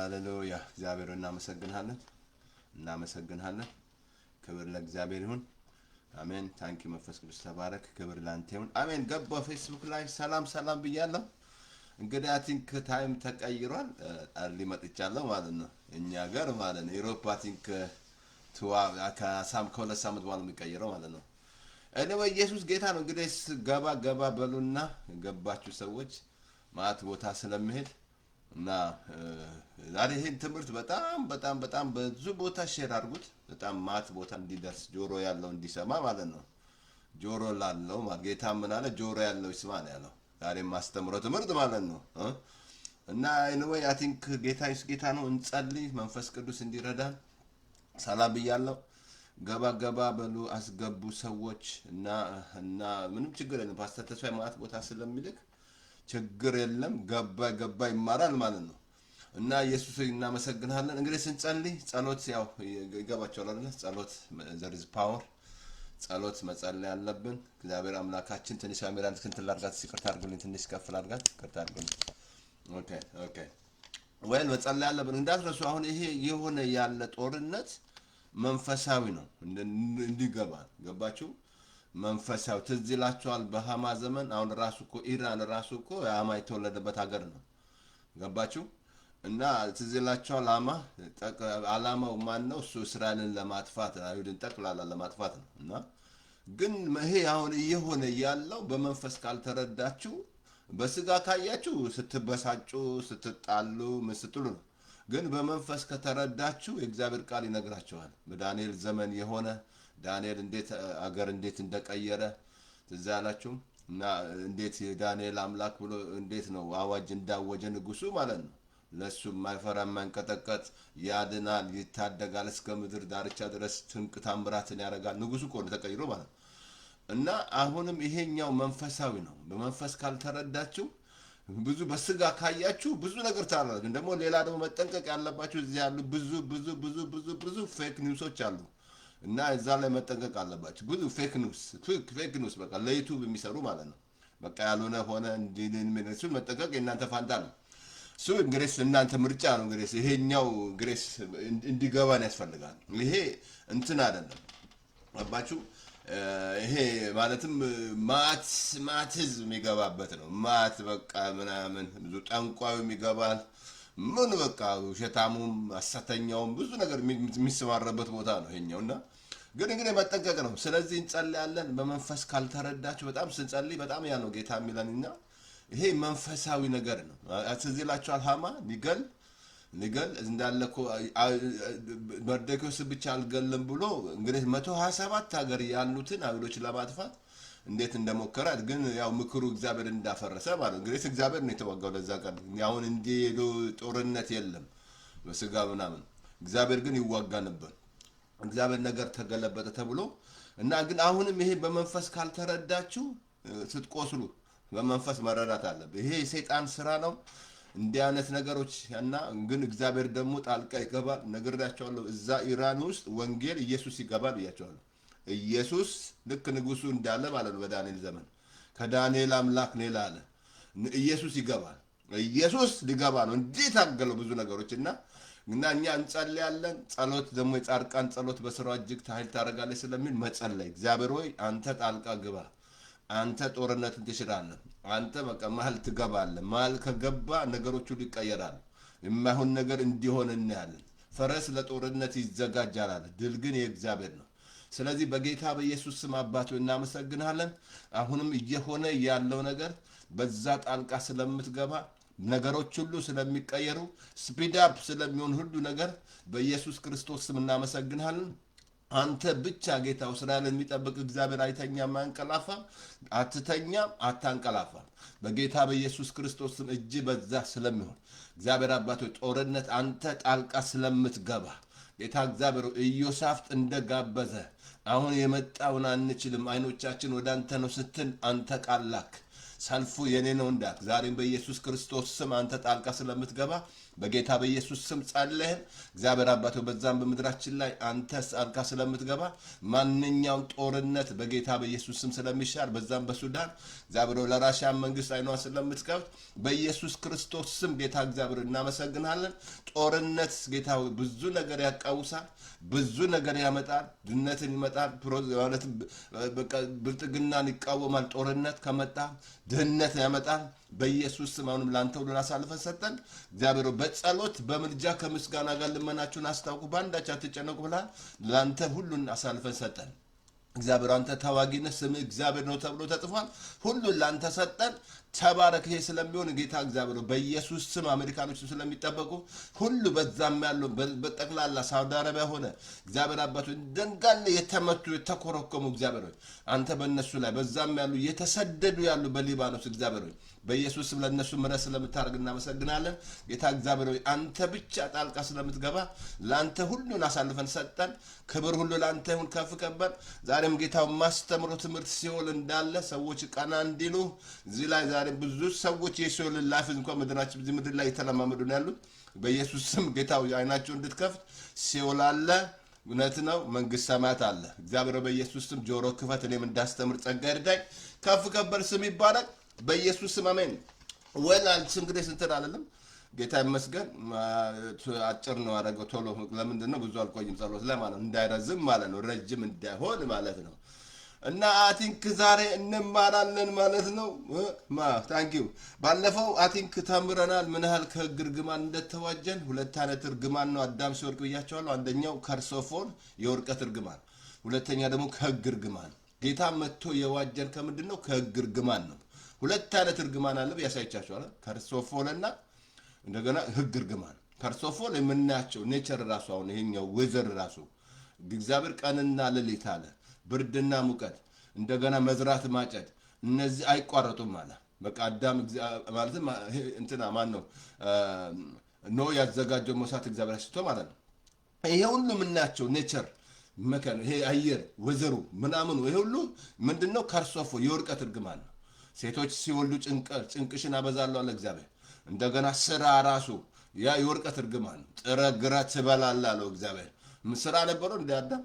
ሃሌሉያ እግዚአብሔር እናመሰግንሃለን ክብር ለእግዚአብሔር ይሁን አሜን ታንኪ መንፈስ ቅዱስ ተባረክ ክብር ላንተ ይሁን አሜን ገባ ፌስቡክ ላይ ሰላም ብያለሁ እንግዲህ አይ ቲንክ ታይም ተቀይሯል አርሊ መጥቻለሁ ማለት ነው እኛ ጋር ማለት ነው ዩሮፕ አይ ቲንክ ከሁለት ሳምንት በኋላ የሚቀይረው ማለት ነው anyway ኢየሱስ ጌታ ነው እንግዲህ ገባ በሉና ገባችሁ ሰዎች ማት ቦታ ስለምሄድ እና ዛሬ ይሄን ትምህርት በጣም ብዙ ቦታ ሼር አድርጉት በጣም ማት ቦታ እንዲደርስ ጆሮ ያለው እንዲሰማ ማለት ነው ጆሮ ላለው ጌታ ምን አለ ጆሮ ያለው ይስማ ነው ያለው ዛሬ ማስተምረው ትምህርት ማለት ነው እና anyway I think ጌታ ነው እንጸልይ መንፈስ ቅዱስ እንዲረዳን ሰላም ብያለሁ ገባ በሉ አስገቡ ሰዎች እና ምንም ችግር የለም ፓስተር ተስፋዬ ማት ቦታ ስለሚልክ ችግር የለም ገባ ይማራል ማለት ነው እና ኢየሱስ እናመሰግናለን እንግዲህ ስንጸልይ ጸሎት ያው ይገባቸዋል አይደል ጸሎት there is power ጸሎት መጸለይ አለብን እግዚአብሔር አምላካችን ትንሽ አሜራን እንትላርጋት ሲቀርታ አድርጉልኝ ትንሽ ከፍ ላድርጋት ይቅርታ አድርጉልኝ ኦኬ ወይል መጸለይ አለብን እንዳትረሱ አሁን ይሄ የሆነ ያለ ጦርነት መንፈሳዊ ነው እንዲገባ ገባችሁ መንፈሳዊ ትዝ ይላችኋል በሃማ ዘመን አሁን ራሱ እኮ ኢራን ራሱ እኮ ሃማ የተወለደበት ሀገር ነው ገባችሁ እና ትዝ ይላችኋል አላማው ማን ነው እሱ እስራኤልን ለማጥፋት አይሁድን ጠቅላላ ለማጥፋት ነው እና ግን ይሄ አሁን እየሆነ ያለው በመንፈስ ካልተረዳችሁ በስጋ ካያችሁ ስትበሳጩ ስትጣሉ ስትሉ ነው ግን በመንፈስ ከተረዳችሁ የእግዚአብሔር ቃል ይነግራችኋል በዳንኤል ዘመን የሆነ ዳንኤል እንዴት እንደቀየረ ትዝ ያላችሁ እና እንዴት የዳንኤል አምላክ ብሎ እንዴት ነው አዋጅ እንዳወጀ ንጉሱ ማለት ነው ለሱ ማይፈራ ማንቀጠቀጥ ያድናል ይታደጋል እስከ ምድር ዳርቻ ድረስ ትንቅ ታምራትን ያደርጋል ንጉሱ እኮ ተቀይሮ ማለት እና አሁንም ይሄኛው መንፈሳዊ ነው በመንፈስ ካልተረዳችሁ ብዙ በስጋ ካያችሁ ብዙ ነገር ታላላችሁ ደግሞ ሌላ ደግሞ መጠንቀቅ ያለባችሁ እዚህ ያሉ ብዙ ፌክ ኒውሶች አሉ እና እዛ ላይ መጠንቀቅ አለባችሁ ብዙ ፌክ ኒውስ በቃ ለዩቲዩብ የሚሰሩ ማለት ነው በቃ ያልሆነ ሆነ እንዲልምን መጠንቀቅ የእናንተ ፋንታ ነው ሱ ግሬስ እናንተ ምርጫ ነው ግሬስ ይሄኛው ግሬስ እንዲገባን ያስፈልጋል ይሄ እንትን አይደለም አባችሁ ይሄ ማለትም ማትዝ የሚገባበት ነው ማት በቃ ምናምን ብዙ ጠንቋዩ የሚገባል ምን በቃ ሸታሙም አሰተኛውም ብዙ ነገር የሚስማረበት ቦታ ነው ይሄኛውና ግን እንግዲህ መጠንቀቅ ነው ስለዚህ እንጸልያለን በመንፈስ ካልተረዳችሁ በጣም ስንጸልይ በጣም ያ ነው ጌታ የሚለንና ይሄ መንፈሳዊ ነገር ነው አትዝላችኋል ሃማ ሊገል እንዳለኮ በርደኮስ ብቻ አልገለም ብሎ እንግዲህ 127 ሀገር ያሉትን አይሁዶች ለማጥፋት እንዴት እንደሞከራት ግን ያው ምክሩ እግዚአብሔር እንዳፈረሰ ማለት እንግዲህ እግዚአብሔር ነው የተወጋው ለዛ ቀን ያውን እንዲሄዱ ጦርነት የለም በስጋ ምናምን እግዚአብሔር ግን ይዋጋ ነበር እግዚአብሔር ነገር ተገለበጠ ተብሎ እና ግን አሁንም ይሄ በመንፈስ ካልተረዳችሁ ስትቆስሉ በመንፈስ መረዳት አለበት ይሄ ሰይጣን ስራ ነው እንዲህ አይነት ነገሮች እና ግን እግዚአብሔር ደግሞ ጣልቃ ይገባል ነግሬያቸዋለሁ እዛ ኢራን ውስጥ ወንጌል ኢየሱስ ይገባል ብያቸዋለሁ ኢየሱስ ልክ ንጉሱ እንዳለ ማለት ነው በዳንኤል ዘመን ከዳንኤል አምላክ ሌላ አለ ኢየሱስ ይገባል ኢየሱስ ሊገባ ነው እንዴት አገለው ብዙ ነገሮችና እኛ እንጸልያለን ጸሎት ደግሞ የጻድቃን ጸሎት በስራው እጅግ ኃይል ታደርጋለች ስለሚል መጸለይ እግዚአብሔር ሆይ አንተ ጣልቃ ግባ አንተ ጦርነትን ትሽራለህ አንተ በቃ መሃል ትገባለህ መሃል ከገባ ነገሮቹ ይቀየራሉ የማይሆን ነገር እንዲሆን እናያለን ፈረስ ለጦርነት ይዘጋጃል ድል ግን የእግዚአብሔር ነው ስለዚህ በጌታ በኢየሱስ ስም አባቱ እናመሰግናለን አሁንም እየሆነ ያለው ነገር በዛ ጣልቃ ስለምትገባ ነገሮች ሁሉ ስለሚቀየሩ ስፒድ አፕ ስለሚሆን ሁሉ ነገር በኢየሱስ ክርስቶስ ስም እናመሰግናለን አንተ ብቻ ጌታው እስራኤልን የሚጠብቅ እግዚአብሔር አይተኛም አንቀላፋም አትተኛም አታንቀላፋም በጌታ በኢየሱስ ክርስቶስ ስም እጅ በዛ ስለሚሆን እግዚአብሔር አባቶ ጦርነት አንተ ጣልቃ ስለምትገባ ጌታ እግዚአብሔር ኢዮሳፍጥ እንደጋበዘ አሁን የመጣውን አንችልም አይኖቻችን ወደ አንተ ነው ስትል አንተ ቃላክ ሰልፉ የኔ ነው እንዳክ ዛሬም በኢየሱስ ክርስቶስ ስም አንተ ጣልቃ ስለምትገባ በጌታ በኢየሱስ ስም ጸልየን እግዚአብሔር አባቶ በዛም በምድራችን ላይ አንተ ጣልቃ ስለምትገባ ማንኛውም ጦርነት በጌታ በኢየሱስ ስም ስለሚሻር በዛም በሱዳን እግዚአብሔር ለራሽያ መንግስት አይኗን ስለምትከፍት በኢየሱስ ክርስቶስ ስም ጌታ እግዚአብሔር እናመሰግናለን። ጦርነት ጌታ ብዙ ነገር ያቃውሳል፣ ብዙ ነገር ያመጣል፣ ድነትን ይመጣል፣ ብልጥግናን ይቃወማል። ጦርነት ከመጣ ድህነት ያመጣል። በኢየሱስ ስም አሁንም ላንተ ሁሉን አሳልፈን ሰጠን። እግዚአብሔር በጸሎት በምልጃ ከምስጋና ጋር ልመናችሁን አስታውቁ፣ በአንዳች አትጨነቁ ብላል። ላንተ ሁሉን አሳልፈን ሰጠን። እግዚአብሔር አንተ ተዋጊነት ስምህ እግዚአብሔር ነው ተብሎ ተጽፏል። ሁሉን ላንተ ሰጠን። ተባረክ። ይሄ ስለሚሆን ጌታ እግዚአብሔር በኢየሱስ ስም አሜሪካኖች ስለሚጠበቁ ሁሉ በዛም ያለው በጠቅላላ ሳውዲ አረቢያ ሆነ እግዚአብሔር አባቶ ደንጋል የተመቱ የተኮረኮሙ እግዚአብሔር አንተ በእነሱ ላይ በዛም ያሉ የተሰደዱ ያሉ በሊባኖስ እግዚአብሔር በኢየሱስ ስም ለእነሱ ምሕረት ስለምታደርግ እናመሰግናለን። ጌታ እግዚአብሔር አንተ ብቻ ጣልቃ ስለምትገባ ለአንተ ሁሉን አሳልፈን ሰጠን። ክብር ሁሉ ለአንተ ይሁን ከፍ ከበር። ዛሬም ጌታው ማስተምሮ ትምህርት ሲኦል እንዳለ ሰዎች ቀና እንዲሉ እዚህ ላይ ዛሬ ብዙ ሰዎች የሲኦል ላይፍ እንኳን ምድራችን እዚህ ምድር ላይ የተለማመዱ ነው ያሉት። በኢየሱስ ስም ጌታው አይናቸው እንድትከፍት ሲኦል አለ እውነት ነው፣ መንግስት ሰማያት አለ። እግዚአብሔር በኢየሱስ ስም ጆሮ ክፈት፣ እኔም እንዳስተምር ጸጋ ይርዳኝ። ከፍ ከበር ስም ይባረክ በኢየሱስ ስም አሜን። ወላልስ እንግዲህ እንትን አይደለም ጌታ ይመስገን። አጭር ነው አደረገው ቶሎ። ለምንድን ነው ብዙ አልቆይም ጸሎት ለማለት እንዳይረዝም ማለት ነው፣ ረጅም እንዳይሆን ማለት ነው። እና አቲንክ ዛሬ እንማራለን ማለት ነው። ታንኪዩ ባለፈው አቲንክ ተምረናል ምን ያህል ከሕግ እርግማን እንደተዋጀን። ሁለት አይነት እርግማን ነው አዳም ሲወድቅ ብያቸዋለሁ። አንደኛው ከርሶፎን የውድቀት እርግማን፣ ሁለተኛ ደግሞ ከሕግ እርግማን። ጌታ መጥቶ የዋጀን ከምንድን ነው? ከሕግ እርግማን ነው። ሁለት አይነት እርግማን አለ ያሳይቻቸዋል። ከርሶፎንና እንደገና ሕግ እርግማን። ከርሶፎን የምናያቸው ኔቸር ራሱ አሁን ይሄኛው ወዘር ራሱ እግዚአብሔር ቀንና ሌሊት አለ፣ ብርድና ሙቀት፣ እንደገና መዝራት ማጨድ፣ እነዚህ አይቋረጡም አለ። በቃ አዳም ማለት እንትና ማን ነው ኖ ያዘጋጀው መሳት እግዚአብሔር አስቶ ማለት ነው። ይሄ ሁሉ የምናያቸው ኔቸር መከን ይሄ አየር ወዘሩ ምናምኑ ይሄ ሁሉ ምንድነው? ከርሶፎ የውድቀት እርግማን ነው። ሴቶች ሲወልዱ ጭንቅሽን አበዛለሁ አለ እግዚአብሔር። እንደገና ስራ ራሱ ያ የውድቀት እርግማን ነው። ጥረ ግረ ትበላለህ አለው እግዚአብሔር። ስራ ነበረው እንደ አዳም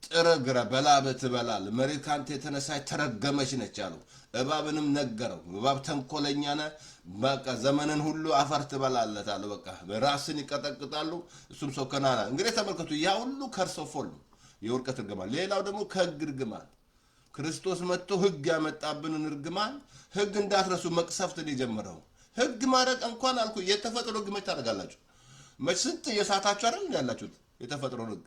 ጥረ ግረ በላብህ ትበላለህ፣ መሬት ካንተ የተነሳ ተረገመች ነች አለው። እባብንም ነገረው። እባብ ተንኮለኛ ነህ፣ በቃ ዘመንን ሁሉ አፈር ትበላለህ አለው። በቃ ራስን ይቀጠቅጣሉ፣ እሱም ሰው ከናና። እንግዲህ ተመልከቱ፣ ያ ሁሉ ከርሶፎን ነው የውድቀት እርግማን። ሌላው ደግሞ ከሕግ እርግማን ክርስቶስ መጥቶ ሕግ ያመጣብንን እርግማን። ሕግ እንዳትረሱ መቅሰፍትን የጀመረው ሕግ ማድረግ እንኳን አልኩ። የተፈጥሮ ሕግ መች ታደርጋላችሁ? መች ስንት የሳታችሁ አይደል ያላችሁት የተፈጥሮ ሕግ።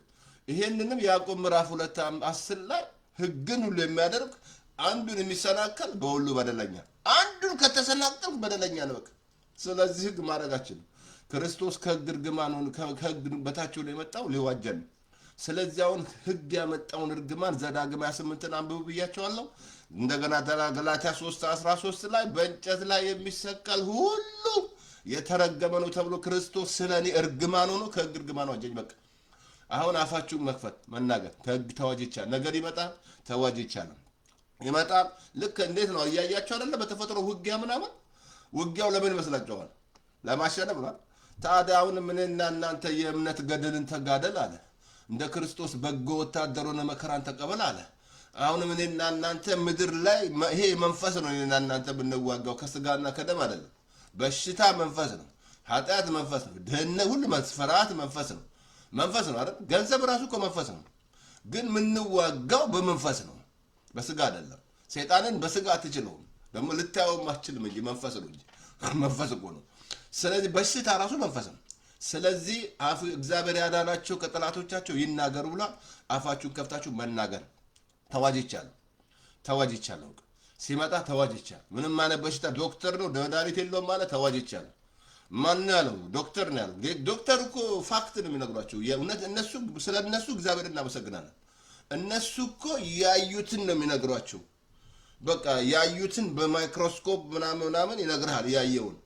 ይሄንንም ያዕቆብ ምዕራፍ 2:10 ላይ ሕግን ሁሉ የሚያደርግ አንዱን የሚሰናከል በሁሉ በደለኛ፣ አንዱን ከተሰናከል በደለኛ ነው። በቃ ስለዚህ ሕግ ማድረጋችን ክርስቶስ ከሕግ እርግማን ከሕግ በታች ነው የመጣው ሊዋጀን። ስለዚህ አሁን ሕግ ያመጣውን እርግማን ዘዳግም 28ን አንብቡ ብያቸዋለሁ። እንደገና ገላትያ 3:13 ላይ በእንጨት ላይ የሚሰቀል ሁሉ የተረገመ ነው ተብሎ ክርስቶስ ስለኔ እርግማን ሆኖ ከሕግ እርግማን ዋጀኝ። በቃ አሁን አፋችሁን መክፈት መናገር ከሕግ ተዋጅ ይቻላል። ነገር ይመጣል፣ ተዋጅ ይቻላል፣ ይመጣል። ልክ እንዴት ነው እያያቸው አይደለ? በተፈጥሮ ውጊያ ምናምን ውጊያው ለምን ይመስላችኋል? ለማሸነፍ ነው። ታዲያ አሁን ምንና እናንተ የእምነት ገድልን ተጋደል አለ። እንደ ክርስቶስ በጎ ወታደር ሆነ መከራን ተቀበል አለ። አሁን እኔና እናንተ ምድር ላይ ይሄ መንፈስ ነው። እኔና እናንተ ብንዋጋው ከስጋና ከደም አይደለም። በሽታ መንፈስ ነው፣ ኃጢአት መንፈስ ነው፣ ድህነት ሁሉ ፍርሃት መንፈስ ነው። መንፈስ ነው አይደል? ገንዘብ ራሱ እኮ መንፈስ ነው። ግን የምንዋጋው በመንፈስ ነው፣ በስጋ አይደለም። ሰይጣንን በስጋ አትችለውም፣ ደግሞ ልታየውም አትችልም እንጂ መንፈስ ነው እንጂ መንፈስ እኮ ነው። ስለዚህ በሽታ ራሱ መንፈስ ነው። ስለዚህ እግዚአብሔር ያዳናቸው ከጠላቶቻቸው ይናገሩ ብሏል። አፋችሁን ከፍታችሁ መናገር ተዋጅቻለሁ፣ ተዋጅቻለሁ። ሲመጣ ተዋጅቻለሁ። ምንም ማለት በሽታ ዶክተር ነው መድኃኒት የለውም ማለት ተዋጅቻለሁ። ማን ያለው? ዶክተር ነው ያለው። ዶክተር እኮ ፋክት ነው የሚነግሯቸው። የእውነት እነሱ ስለ እነሱ እግዚአብሔር እናመሰግናለን። እነሱ እኮ ያዩትን ነው የሚነግሯቸው። በቃ ያዩትን በማይክሮስኮፕ ምናምን ይነግርሃል። ያየውን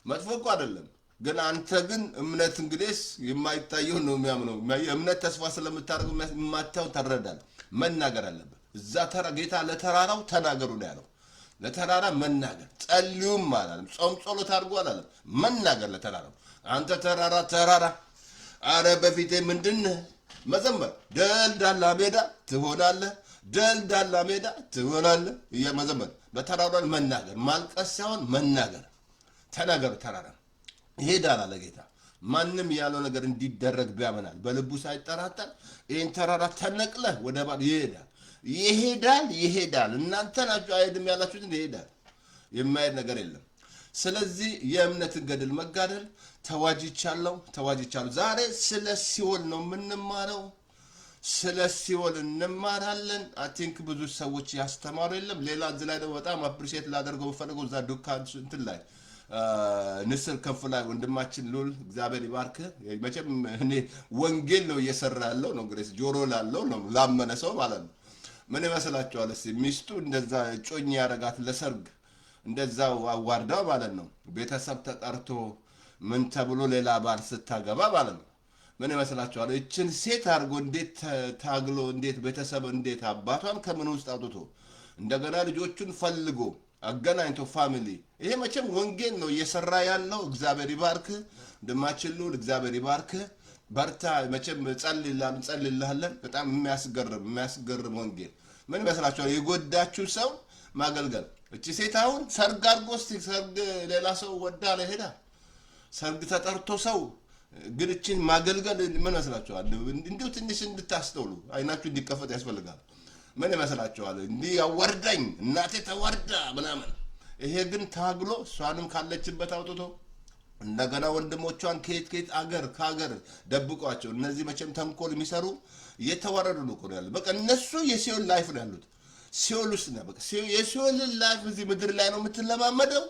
መጥፎ እኮ አይደለም። ግን አንተ ግን እምነት እንግዲህ የማይታየው ነው የሚያምነው። እምነት ተስፋ ስለምታደርገው የማታየው ተረዳል። መናገር አለበት። እዛ ጌታ ለተራራው ተናገሩ ነው ያለው። ለተራራ መናገር ጸልዩም አላለም። ጾም ጸሎት አድርጎ አላለም። መናገር ለተራራው አንተ ተራራ አረ በፊቴ ምንድነህ መዘመር ደልዳላ ሜዳ ትሆናለህ ደልዳላ ሜዳ ትሆናለህ መዘመር በተራራ መናገር ማልቀስ ሳይሆን መናገር ተናገር ተራራ ይሄዳል አለ ጌታ ማንም ያለው ነገር እንዲደረግ ቢያመናል በልቡ ሳይጠራጠር ይሄን ተራራ ተነቅለህ ወደ ባል ይሄዳል እናንተ ናችሁ አይደለም ያላችሁት ይሄዳል የማይሄድ ነገር የለም ስለዚህ የእምነትን ገድል መጋደል ተዋጅቻለሁ ዛሬ ስለ ሲኦል ነው የምንማረው ስለ ሲኦል እንማራለን አይ ቲንክ ብዙ ሰዎች ያስተማሩ የለም ሌላ እዚህ ላይ በጣም አፕሪሺየት ላደርገው ፈልገው እዛ ዱካን እንትን ላይ ንስር ከፍ ላይ ወንድማችን ሉል እግዚአብሔር ይባርክ መቼም እኔ ወንጌል ነው እየሰራ ያለው ነው ግሬስ ጆሮ ላለው ነው ላመነ ሰው ማለት ነው ምን ይመስላችኋል እስቲ ሚስቱ እንደዛ ጮኝ ያረጋት ለሰርግ እንደዛው አዋርዳው ማለት ነው ቤተሰብ ተጠርቶ ምን ተብሎ ሌላ ባል ስታገባ ማለት ነው ምን ይመስላችኋል እችን ሴት አርጎ እንዴት ታግሎ እንዴት ቤተሰብ እንዴት አባቷን ከምን ውስጥ አውጥቶ እንደገና ልጆቹን ፈልጎ አገናኝቶ ፋሚሊ ይሄ መቼም ወንጌል ነው እየሰራ ያለው እግዚአብሔር ይባርክ እንደማችሉ እግዚአብሔር ይባርክ በርታ መቼም ጸልይልሃለን በጣም የሚያስገርም ወንጌል ምን ይመስላችኋል የጎዳችሁ ሰው ማገልገል እቺ ሴት አሁን ሰርግ አድርጎ ሰርግ ሌላ ሰው ወዳ ለሄዳ ሰርግ ተጠርቶ ሰው ግን እቺን ማገልገል ምን ይመስላችኋል እንዲሁ ትንሽ እንድታስተውሉ አይናችሁ እንዲከፈት ያስፈልጋል ምን ይመስላችኋል እንዲህ ያወርዳኝ እናቴ ተወርዳ ምናምን ይሄ ግን ታግሎ እሷንም ካለችበት አውጥቶ እንደገና ወንድሞቿን ከየት ከሀገር ደብቋቸው እነዚህ መቼም ተንኮል የሚሰሩ እየተወረዱ ነው ያለው በቃ እነሱ የሲኦል ላይፍ ነው ያሉት ሲኦል ውስጥ ነው በቃ የሲኦል ላይፍ እዚህ ምድር ላይ ነው የምትለማመደው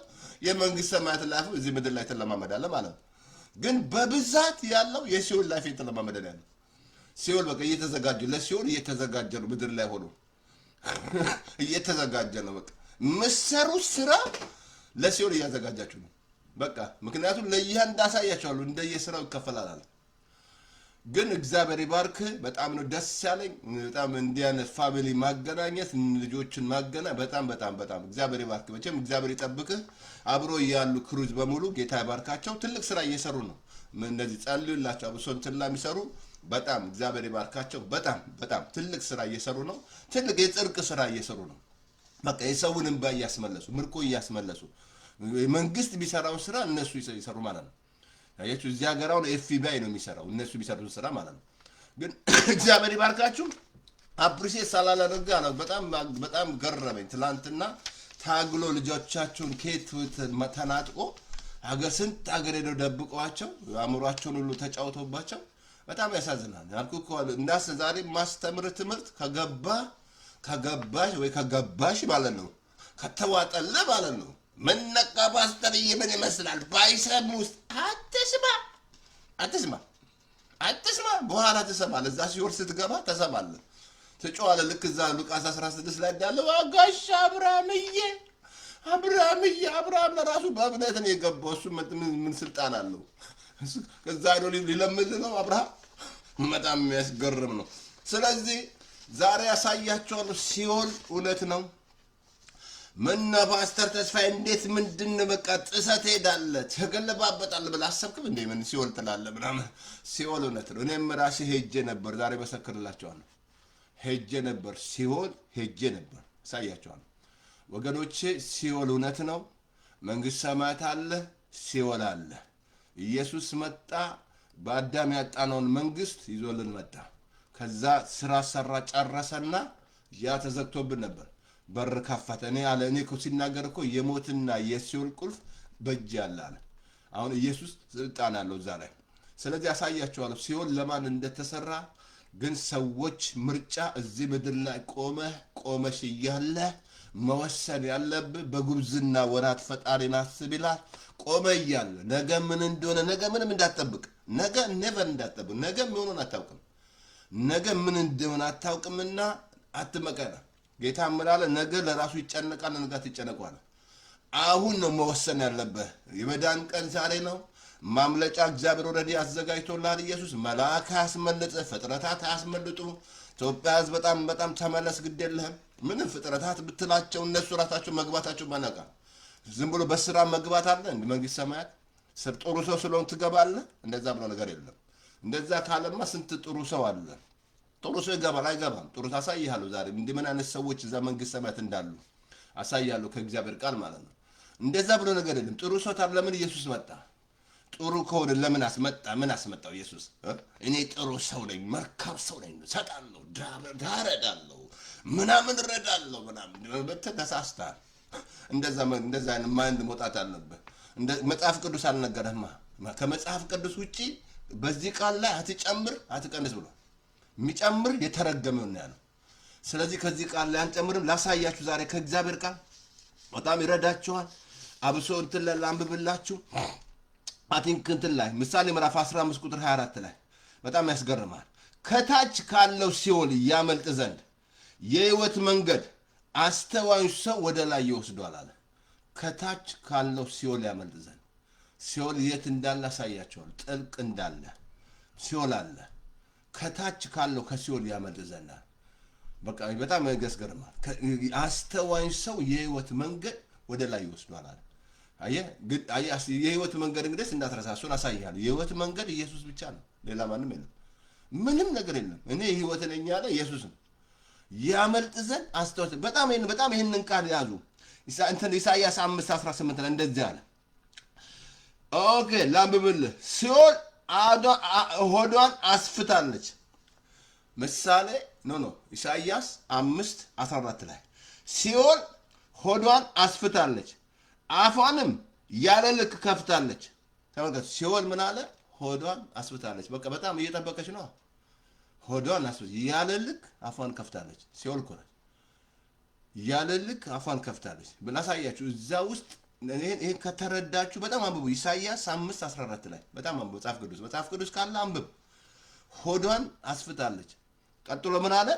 የመንግስት ሰማያት ላይፍ እዚህ ምድር ላይ ተለማመዳለህ ማለት ነው ግን በብዛት ያለው የሲኦል ላይፍ የተለማመደ ነው ያለው ሲኦል በቃ እየተዘጋጀ ለሲኦል እየተዘጋጀ ነው ምድር ላይ ሆኖ እየተዘጋጀ ነው በቃ መሰሩ ስራ ለሲኦል እያዘጋጃችሁ ነው በቃ ምክንያቱም ለይሃን ዳሳያቸዋለሁ እንደየስራው ይከፈላል አለ ግን እግዚአብሔር ይባርክ በጣም ነው ደስ ያለኝ በጣም እንዲያነ ፋሚሊ ማገናኘት ልጆችን ማገና በጣም እግዚአብሔር ይባርክ መቼም እግዚአብሔር ይጠብቅህ አብሮ ያሉ ክሩዝ በሙሉ ጌታ ይባርካቸው ትልቅ ስራ እየሰሩ ነው እንደዚህ ጸልዩላቸው አብሶንትና የሚሰሩ በጣም እግዚአብሔር ይባርካቸው በጣም ትልቅ ስራ እየሰሩ ነው ትልቅ የጽድቅ ስራ እየሰሩ ነው በቃ የሰውን እንባ እያስመለሱ ምርኮ እያስመለሱ መንግስት ቢሰራው ስራ እነሱ ይሰሩ ማለት ነው ያያችሁ እዚህ ሀገራው ኤፍቢአይ ነው የሚሰራው እነሱ ቢሰሩት ስራ ማለት ነው ግን እግዚአብሔር ይባርካችሁ አፕሪሺየት ሳላላደርግ አለ በጣም ገረመኝ ትላንትና ታግሎ ልጆቻቸውን ከየት ተናጥቆ ሀገር ስንት ሀገር ሄደው ደብቀዋቸው አእምሯቸውን ሁሉ ተጫውተውባቸው በጣም ያሳዝናል ያልኩህ እንዳስ ዛሬ ማስተምር ትምህርት ከገባሽ ወይ ከገባሽ ማለት ነው ከተዋጠለ ማለት ነው ምን ነቃ ፓስተር ምን ይመስላል ባይሰም ውስጥ አትስማ በኋላ ትሰማለህ እዛ ሲወር ስትገባ ተሰማለህ ትጮዋለህ ልክ እዛ ሉቃስ 16 ላይ እንዳለው ጋሽ አብርሃም ለራሱ በእምነት ነው የገባው እሱ ምን ስልጣን አለው ከዛ ነው ሊለምድ ነው አብርሃም በጣም የሚያስገርም ነው ስለዚህ ዛሬ ያሳያቸዋለሁ ሲኦል እውነት ነው ምን ፓስተር ተስፋዬ እንዴት ምንድን በቃ ጥሰት ሄዳለ ተገለባበጣል ብለህ አሰብክም እንዴ ምን ሲኦል ትላለህ ምናምን ሲኦል እውነት ነው እኔም ራሴ ሄጄ ነበር ዛሬ መሰክርላችኋለሁ ሄጄ ነበር ሲኦል ሄጄ ነበር ያሳያቸዋለሁ ወገኖቼ ሲኦል እውነት ነው መንግስት ሰማያት አለ ሲኦል አለ ኢየሱስ መጣ በአዳም ያጣነውን መንግስት ይዞልን መጣ ከዛ ስራ ሰራ ጨረሰና ያ ተዘግቶብን ነበር በር ከፈተ እኔ እኮ ሲናገር እኮ የሞትና የሲኦል ቁልፍ በእጅ ያለ አለ አሁን ኢየሱስ ስልጣን አለው እዛ ላይ ስለዚህ ያሳያቸዋለሁ ሲኦል ለማን እንደተሰራ ግን ሰዎች ምርጫ እዚህ ምድር ላይ ቆመሽ እያለ መወሰን ያለብህ በጉብዝና ወራት ፈጣሪን አስብ ይላል ቆመ እያለ ነገ ምን እንደሆነ ነገ ምንም እንዳትጠብቅ ነገ ኔቨር እንዳትጠብቅ ነገ ምን አታውቅም ነገ ምን እንደሆነ አታውቅምና አትመቀና ጌታ አምላለ ነገ ለራሱ ይጨነቃል ነገ ትጨነቋል አሁን ነው መወሰን ያለበት የመዳን ቀን ዛሬ ነው ማምለጫ እግዚአብሔር ወረዲ አዘጋጅቶላል ኢየሱስ መላእክት ያስመልጥ ፍጥረታት ያስመልጡ ኢትዮጵያ ህዝብ በጣም ተመለስ ግድ የለህም ምንም ፍጥረታት ብትላቸው እነሱ ራሳቸው መግባታቸው ማናቃ ዝም ብሎ በስራ መግባት አለ እንደ መንግስት ሰማያት ጥሩ ሰው ስለሆንክ ትገባለህ? እንደዛ ብሎ ነገር የለም። እንደዛ ካለማ ስንት ጥሩ ሰው አለ። ጥሩ ሰው ይገባል አይገባም? ጥሩ ታሳይሃለሁ። ዛሬ ምን አይነት ሰዎች እዛ መንግስት ሰማያት እንዳሉ አሳያለሁ ከእግዚአብሔር ቃል ማለት ነው። እንደዛ ብሎ ነገር የለም። ጥሩ ሰው ታዲያ ለምን ኢየሱስ መጣ? ጥሩ ከሆነ ለምን አስመጣ? ምን አስመጣው ኢየሱስ? እኔ ጥሩ ሰው ነኝ፣ መልካም ሰው ነኝ፣ ሰጣለሁ፣ ዳረዳለሁ፣ ምናምን እረዳለሁ ምናምን ተሳስተሃል። እንደዛ አይነት ማይንድ መውጣት አለብህ። መጽሐፍ ቅዱስ አልነገረህማ። ከመጽሐፍ ቅዱስ ውጪ በዚህ ቃል ላይ አትጨምር አትቀንስ ብሎ የሚጨምር የተረገመ ነው ያለው። ስለዚህ ከዚህ ቃል ላይ አንጨምርም። ላሳያችሁ ዛሬ ከእግዚአብሔር ቃል በጣም ይረዳችኋል። አብሶ እንትን ላይ ላንብብላችሁ። አቲንክ እንትን ላይ ምሳሌ ምዕራፍ 15 ቁጥር 24 ላይ በጣም ያስገርማል። ከታች ካለው ሲኦል ያመልጥ ዘንድ የሕይወት መንገድ አስተዋዩ ሰው ወደ ላይ ይወስዷል አለ። ከታች ካለው ሲኦል ያመልጥ ዘንድ። ሲኦል የት እንዳለ አሳያቸዋል። ጥልቅ እንዳለ ሲኦል አለ። ከታች ካለው ከሲኦል ያመልጥ ዘንድ በቃ በጣም ያስገርማል። አስተዋዩ ሰው የሕይወት መንገድ ወደ ላይ ይወስዷል አለ። የሕይወት መንገድ እንግዲህ እንዳትረሳ፣ እሱን አሳይሃለሁ። የሕይወት መንገድ ኢየሱስ ብቻ ነው፣ ሌላ ማንም የለም፣ ምንም ነገር የለም። እኔ ሕይወት ነኝ ያለ ኢየሱስ ነው። ያመልጥ ዘንድ አስተዋይ። በጣም ይህንን ቃል ያዙ። ኢሳይያስ 5:18 ላይ እንደዚህ አለ። ኦኬ ላንብብልህ። ሲኦል ሆዷን አስፍታለች። ምሳሌ ኢሳይያስ 5:14 ላይ ሲኦል ሆዷን አስፍታለች፣ አፏንም ያለ ልክ ከፍታለች። ተመልከቱ። ሲኦል ምን አለ? ሆዷን አስፍታለች። በቃ በጣም እየጠበቀች ነው። ሆዷን አስፍታለች፣ ያለ ልክ አፏን ከፍታለች። ሲኦል እኮ ናት። ያለ ልክ አፏን ከፍታለች። ብላሳያችሁ እዛ ውስጥ ይሄን ከተረዳችሁ በጣም አንብቡ። ኢሳይያስ 5:14 ላይ በጣም አንብቡ። መጽሐፍ ቅዱስ ካለ አንብብ። ሆዷን አስፍታለች። ቀጥሎ ምን አለ?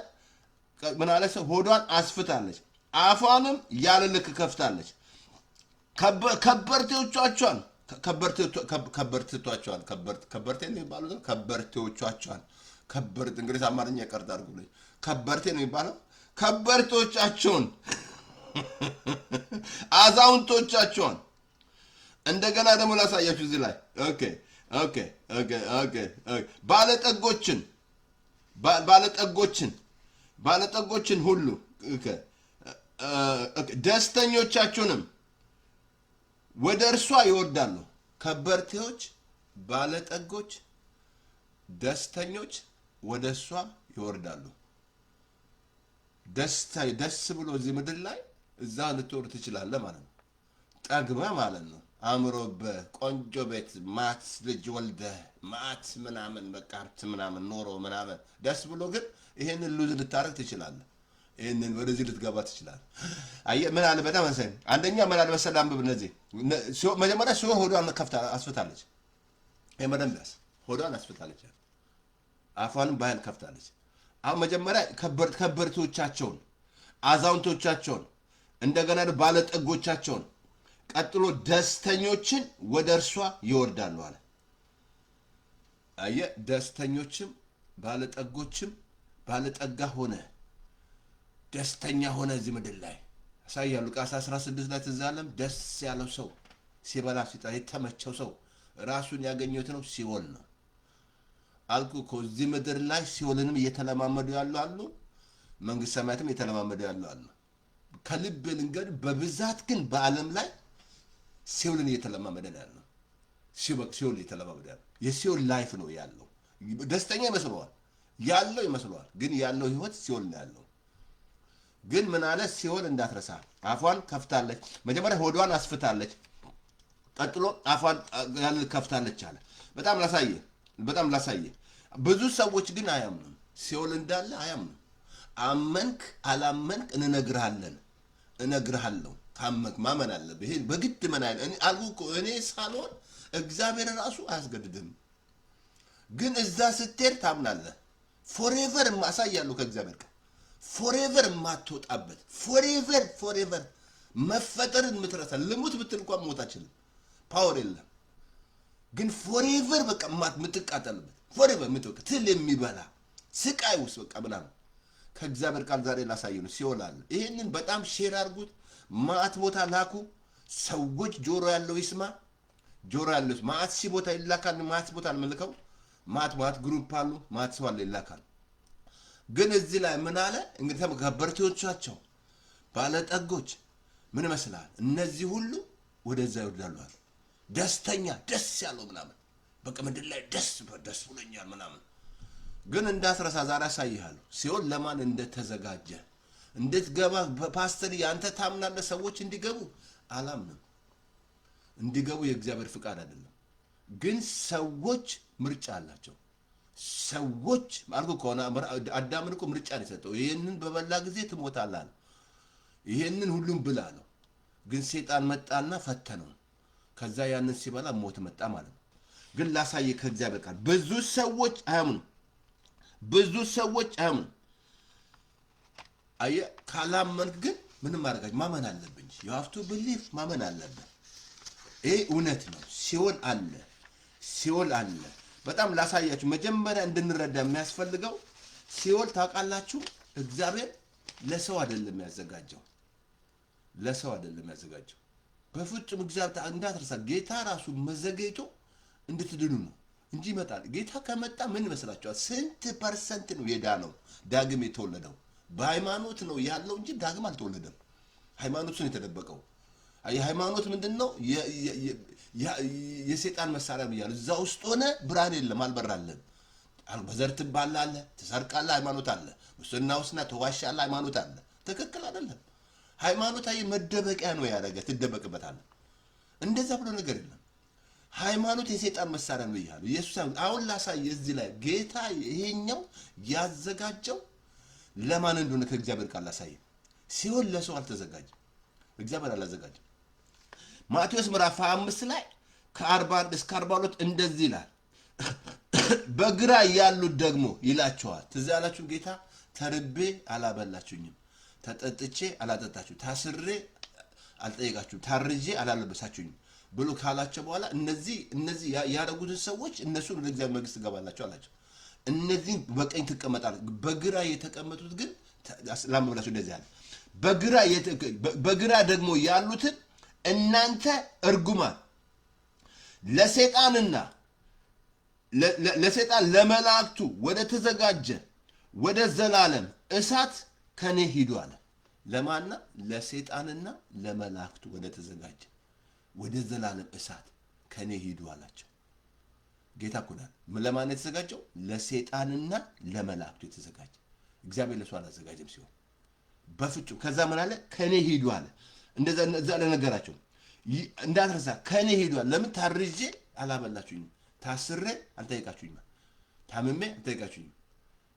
ሰው ሆዷን አስፍታለች፣ አፏንም ያለ ልክ ከፍታለች። ከበርቴዎቿን ከበርቴ ነው የሚባሉት። ከበርቴዎቿን እንግዲህ አማርኛ ይቀርታ አድርጉልኝ። ከበርቴ ነው የሚባለው። ከበርቴዎቻቸውን አዛውንቶቻቸውን እንደገና ደግሞ ላሳያችሁ እዚህ ላይ ባለጠጎችን ሁሉ ደስተኞቻቸውንም ወደ እርሷ ይወርዳሉ። ከበርቴዎች፣ ባለጠጎች፣ ደስተኞች ወደ እሷ ይወርዳሉ። ደስ ብሎ እዚህ ምድር ላይ እዛ ልትወርድ ትችላለህ ማለት ነው። ጠግበህ ማለት ነው። አምሮብህ ቆንጆ ቤት ማት ልጅ ወልደህ ማት ምናምን በቃ ሀብት ምናምን ኖሮ ምናምን ደስ ብሎ ግን ይሄንን ሉዝ ልታረግ ትችላለህ። ይሄንን ወደዚህ ልትገባ ትችላለህ። አየህ ምን አለ? በጣም መሰለኝ። አንደኛ ምን አለ መሰለህ? አንብብ። እነዚህ መጀመሪያ ሲሆን ሆዷን አስፍታለች። የመደንዳስ ሆዷን አስፍታለች፣ አፏንም ባይል ከፍታለች። አሁን መጀመሪያ ከበርቴዎቻቸውን፣ አዛውንቶቻቸውን፣ እንደገና ባለጠጎቻቸውን፣ ቀጥሎ ደስተኞችን ወደ እርሷ ይወርዳሉ አለ። አየህ ደስተኞችም ባለጠጎችም ባለጠጋ ሆነ ደስተኛ ሆነ እዚህ ምድር ላይ ያሳያሉ። ሉቃስ 16 ላይ ትዝ አለም። ደስ ያለው ሰው ሲበላ ሲጠጣ የተመቸው ሰው ራሱን ያገኘት ነው ሲኦል ነው አልኩ እኮ። እዚህ ምድር ላይ ሲኦልንም እየተለማመዱ ያሉ አሉ፣ መንግስት ሰማያትም እየተለማመዱ ያሉ አሉ። ከልብ ልንገድ፣ በብዛት ግን በዓለም ላይ ሲኦልን እየተለማመደ ያለው ሲኦል እየተለማመደ ያለው የሲኦል ላይፍ ነው ያለው። ደስተኛ ይመስለዋል ያለው ይመስለዋል፣ ግን ያለው ህይወት ሲኦል ነው ያለው። ግን ምን አለ? ሲኦል እንዳትረሳ አፏን ከፍታለች። መጀመሪያ ሆዷን አስፍታለች፣ ቀጥሎ አፏን ያለ ከፍታለች አለ። በጣም ላሳየ። ብዙ ሰዎች ግን አያምኑም፣ ሲኦል እንዳለ አያምኑም። አመንክ አላመንክ እነግርሃለሁ። ካመንክ ማመን አለብህ። ይሄን በግድ ምን አይደል? እኔ ሳልሆን እግዚአብሔር ራሱ አያስገድድም። ግን እዛ ስትሄድ ታምናለህ። ፎሬቨር ማሳያለሁ ከእግዚአብሔር ጋር ፎሬቨር ማትወጣበት ፎሬቨር መፈጠርን ምትረሳ። ልሙት ብትል እንኳን ሞት አችልም፣ ፓወር የለም። ግን ፎሬቨር በቃ ምትቃጠልበት ፎሬቨር ምትወቅ ትል የሚበላ ስቃይ ውስጥ በቃ ምናምን ከእግዚአብሔር ቃል ዛሬ ላሳየ ነው። ሲኦል አለ። ይሄንን በጣም ሼር አድርጉት፣ ማት ቦታ ላኩ። ሰዎች ጆሮ ያለው ይስማ። ጆሮ ያለው ማት ሺህ ቦታ ይላካል። ማት ቦታ አልመልከው ማት ግሩፕ አሉ ማት ሰው አለ ይላካል። ግን እዚህ ላይ ምን አለ እንግዲህ ከበርቴዎቻቸው ባለጠጎች ምን መስላል እነዚህ ሁሉ ወደዛ ይወርዳሉ አለ። ደስተኛ ደስ ያለው ምናምን በቃ ምድር ላይ ደስ ብሎኛል ምናምን። ግን እንዳትረሳ ዛሬ አሳይሃለሁ ሲኦል ለማን እንደተዘጋጀ እንድትገባ። ፓስተር ያንተ ታምናለህ ሰዎች እንዲገቡ? አላምንም። እንዲገቡ የእግዚአብሔር ፍቃድ አይደለም። ግን ሰዎች ምርጫ አላቸው። ሰዎች አልኩ ከሆነ አዳምን እኮ ምርጫ ነው የሰጠው። ይሄንን በበላ ጊዜ ትሞታለህ፣ ይሄንን ሁሉም ብላ ነው። ግን ሰይጣን መጣና ፈተነው። ከዛ ያንን ሲበላ ሞት መጣ ማለት ነው። ግን ላሳየ ከእግዚአብሔር ቃል ብዙ ሰዎች አያምኑ። አየ ካላመንክ ግን ምንም ማድረግ ማመን አለብኝ። you have to believe ማመን አለብህ። ይሄ እውነት ነው። ሲኦል አለ። በጣም ላሳያችሁ መጀመሪያ እንድንረዳ የሚያስፈልገው ሲኦል ታውቃላችሁ፣ እግዚአብሔር ለሰው አይደለም ያዘጋጀው። በፍጹም እግዚአብሔር እንዳትረሳ ጌታ ራሱ መዘገይቶ እንድትድኑ ነው እንጂ ይመጣል። ጌታ ከመጣ ምን ይመስላችኋል? ስንት ፐርሰንት ነው የዳነው ዳግም የተወለደው? በሃይማኖት ነው ያለው እንጂ ዳግም አልተወለደም። ሃይማኖት ነው የተደበቀው። ሃይማኖት ምንድነው? የሰይጣን መሳሪያ ብያለሁ። እዛ ውስጥ ሆነ ብርሃን የለም፣ አልበራለም። በዘር ትባላለህ፣ ትሰርቃለህ፣ ሃይማኖት አለ። ሙስና ውስጥና ተዋሻለህ፣ ሃይማኖት አለ። ትክክል አይደለም። ሃይማኖት መደበቂያ ነው ያደረገ፣ ትደበቅበታለህ። እንደዛ ብሎ ነገር የለም። ሃይማኖት የሰይጣን መሳሪያ ነው ብያለሁ። ኢየሱስ አሁን ላሳይ እዚህ ላይ ጌታ ይሄኛው ያዘጋጀው ለማን እንደሆነ ከእግዚአብሔር ቃል ላሳይ። ሲኦል ለሰው አልተዘጋጀም፣ እግዚአብሔር አላዘጋጀም። ማቴዎስ ምዕራፍ 25 ላይ ከ41 እስከ 42 እንደዚህ ይላል። በግራ ያሉት ደግሞ ይላቸዋል። ትዝ ያላችሁ ጌታ ተርቤ አላበላችሁኝም፣ ተጠጥቼ አላጠጣችሁ፣ ታስሬ አልጠየቃችሁም፣ ታርጄ አላለበሳችሁኝም ብሎ ካላቸው በኋላ እነዚህ ያደረጉትን ሰዎች እነሱን ወደ እግዚአብሔር መንግስት ትገባላችሁ አላቸው። እነዚህ በቀኝ ትቀመጣላችሁ፣ በግራ የተቀመጡት ግን ላምብላችሁ እንደዚህ አለ። በግራ ደግሞ ያሉትን እናንተ እርጉማን ለሰይጣን ለመላእክቱ ወደ ተዘጋጀ ወደ ዘላለም እሳት ከኔ ሂዱ አለ። ለማና ለሰይጣንና ለመላእክቱ ወደ ተዘጋጀ ወደ ዘላለም እሳት ከኔ ሂዱ አላቸው። ጌታ እኮ ነው ለማን የተዘጋጀው? ለሰይጣንና ለመላእክቱ የተዘጋጀ። እግዚአብሔር ለሱ አላዘጋጀም ሲሆን በፍጹም። ከዛ ምን አለ? ከኔ ሂዱ አለ። እንደዛ ለነገራቸው እንዳትረሳ ከኔ ሂዱ አለ። ለምን? ታርጄ አላበላችሁኝም፣ ታስሬ አልጠየቃችሁኝም፣ ታምሜ አልጠየቃችሁኝም።